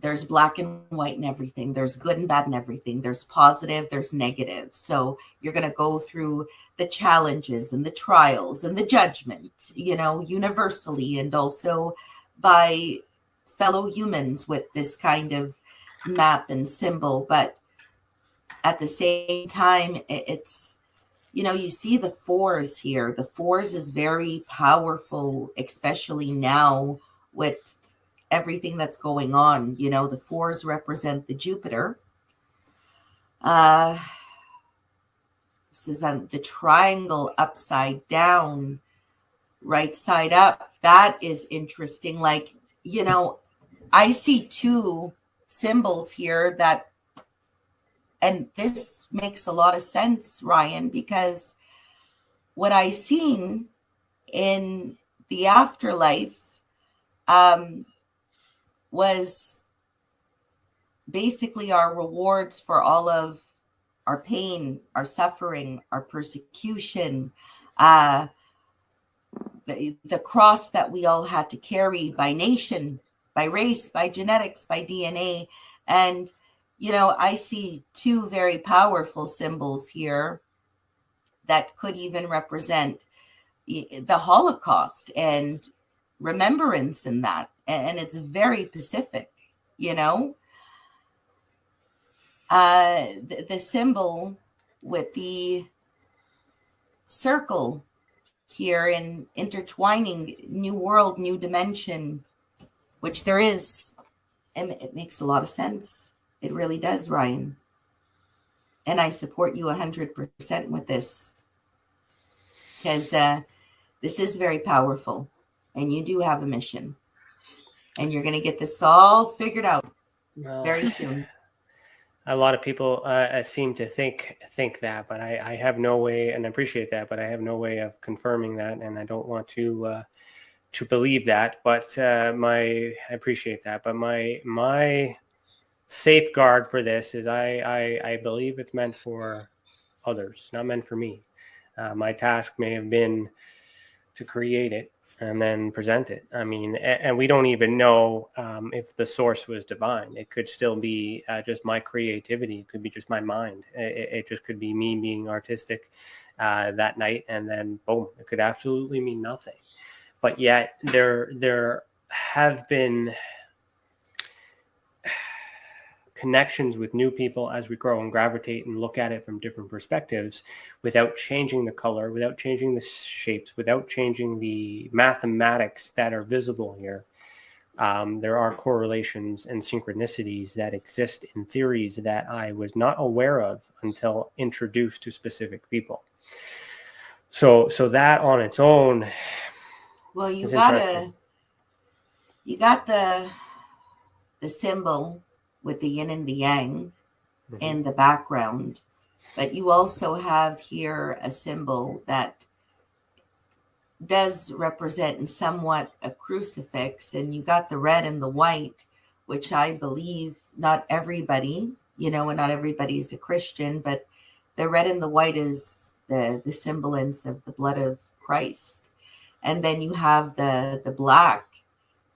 there's black and white in everything. There's good and bad in everything. There's positive, there's negative. So you're going to go through the challenges and the trials and the judgment, you know, universally, and also by fellow humans with this kind of map and symbol. But at the same time, it's, you know, you see the fours here. The fours is very powerful, especially now with everything that's going on. You know, the fours represent the Jupiter. This is on the triangle upside down, right side up. That is interesting. Like, you know, I see two symbols here that, and this makes a lot of sense, Ryan, because what I seen in the afterlife was basically our rewards for all of our pain, our suffering, our persecution, the cross that we all had to carry by nation, by race, by genetics, by DNA. And, you know, I see two very powerful symbols here that could even represent the Holocaust and remembrance in that. And it's very Pacific, you know. The symbol with the circle here in intertwining new world, new dimension, which there is, and it makes a lot of sense. It really does, Ryan. And I support you 100% with this, because this is very powerful, and you do have a mission, and you're going to get this all figured out very soon. A lot of people seem to think that, but I have no way, and I appreciate that, but I have no way of confirming that, and I don't want to believe that. But I appreciate that. But my safeguard for this is I believe it's meant for others, not meant for me. My task may have been to create it and then present it. I mean, and we don't even know if the source was divine. It could still be just my creativity. It could be just my mind. It just could be me being artistic that night, and then boom, it could absolutely mean nothing. But yet there have been connections with new people as we grow and gravitate and look at it from different perspectives without changing the color, without changing the shapes, without changing the mathematics that are visible here. There are correlations and synchronicities that exist in theories that I was not aware of until introduced to specific people. So that on its own, well, you got the symbol with the yin and the yang in the background, but you also have here a symbol that does represent somewhat a crucifix, and you got the red and the white, which I believe not everybody, you know, and not everybody's a Christian, but the red and the white is the semblance of the blood of Christ. And then you have the black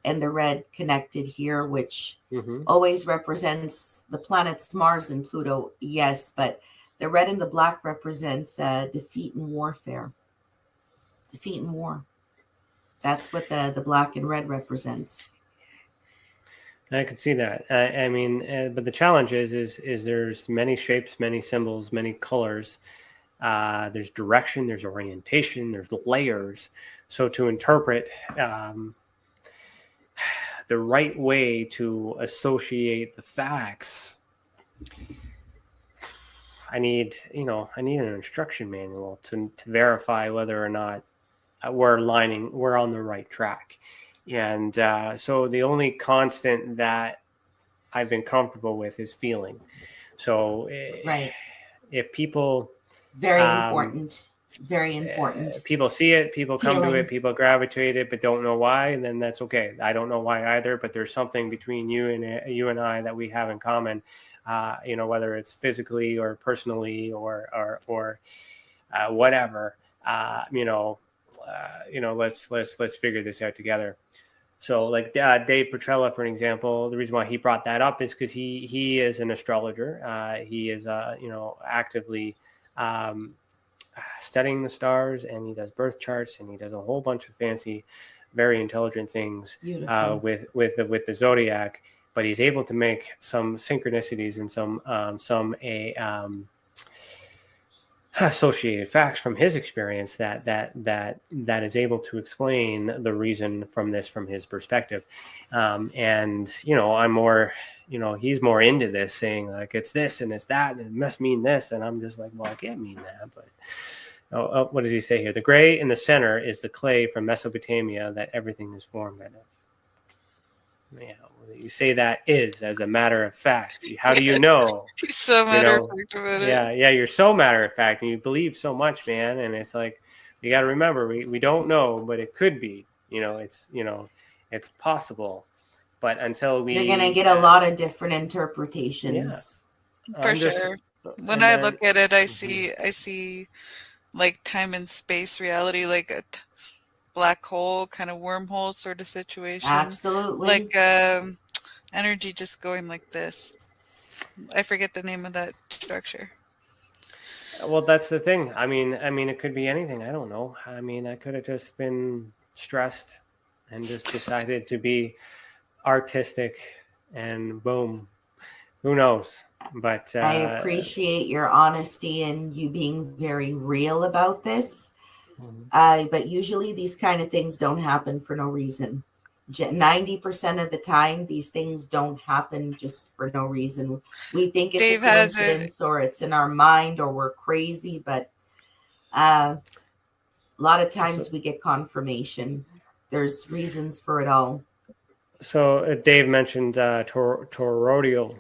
and the red connected here, which always represents the planets Mars and Pluto, yes, but the red and the black represents defeat and warfare. Defeat and war. That's what the black and red represents. I could see that. I mean, but the challenge is there's many shapes, many symbols, many colors. There's direction, there's orientation, there's layers. So to interpret the right way to associate the facts, I need an instruction manual to verify whether or not we're on the right track. And so the only constant that I've been comfortable with is feeling. So right. If people very important. People see it, people come to it, people gravitate it, but don't know why, and then that's okay. I don't know why either, but there's something between you and I that we have in common. Whether it's physically or personally or whatever. Let's figure this out together. So like Dave Petrella, for an example, the reason why he brought that up is because he is an astrologer. He is, actively studying the stars, and he does birth charts, and he does a whole bunch of fancy, very intelligent things with the zodiac. But he's able to make some synchronicities and some associated facts from his experience that is able to explain the reason from his perspective. And I'm more, he's more into this, saying like it's this and it's that and it must mean this, and I'm just like, well, I can't mean that. But what does he say here? The gray in the center is the clay from Mesopotamia that everything is formed out of. Yeah, you say that is as a matter of fact. How do you know? He's so matter of fact about it. Yeah, you're so matter of fact, and you believe so much, man. And it's like, you got to remember, we don't know, but it could be. It's possible. But until you're gonna get a lot of different interpretations. Yeah, for sure. When I look at it, I see like time and space reality, like a black hole, kind of wormhole sort of situation. Absolutely. Like energy just going like this. I forget the name of that structure. Well, that's the thing. I mean, it could be anything. I don't know. I mean, I could have just been stressed and just decided to be artistic, and boom, who knows? But I appreciate your honesty and you being very real about this. But usually these kind of things don't happen for no reason. 90% of the time, these things don't happen just for no reason. We think it's a coincidence or it's in our mind or we're crazy, but a lot of times we get confirmation. There's reasons for it all. So Dave mentioned toroidal.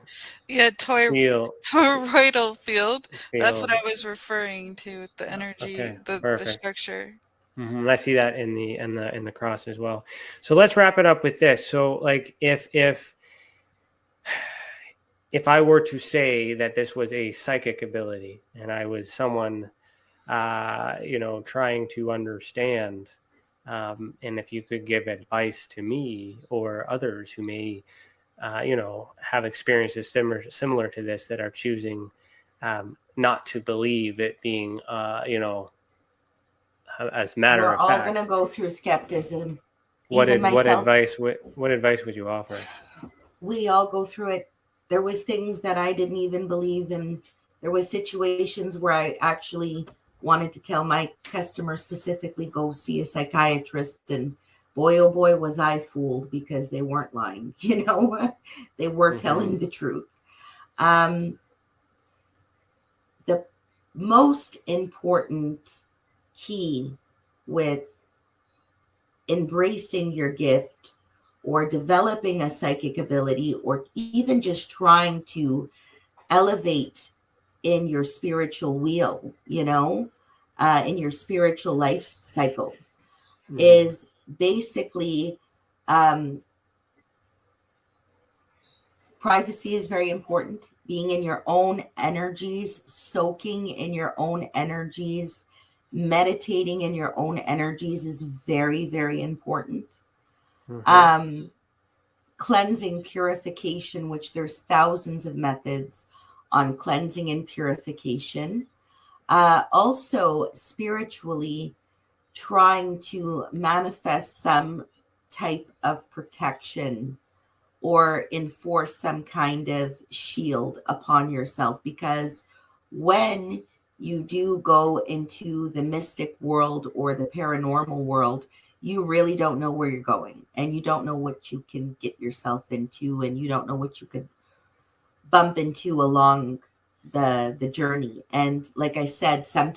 Yeah, toroidal field. That's what I was referring to with the energy, the structure. Mm-hmm. I see that in the cross as well. So let's wrap it up with this. So like if I were to say that this was a psychic ability and I was someone trying to understand, and if you could give advice to me or others who may have experiences similar to this, that are choosing not to believe it being as matter of fact. We're all going to go through skepticism. What advice would you offer? We all go through it. There was things that I didn't even believe in. There was situations where I actually wanted to tell my customers specifically, go see a psychiatrist, and boy, oh boy, was I fooled, because they weren't lying. They were telling the truth. The most important key with embracing your gift or developing a psychic ability, or even just trying to elevate in your spiritual wheel, in your spiritual life cycle, is basically privacy is very important. Being in your own energies, soaking in your own energies, meditating in your own energies is very, very important. Cleansing, purification, which there's thousands of methods on cleansing and purification. Also spiritually trying to manifest some type of protection or enforce some kind of shield upon yourself, because when you do go into the mystic world or the paranormal world, you really don't know where you're going, and you don't know what you can get yourself into, and you don't know what you could bump into along the journey. And like I said, sometimes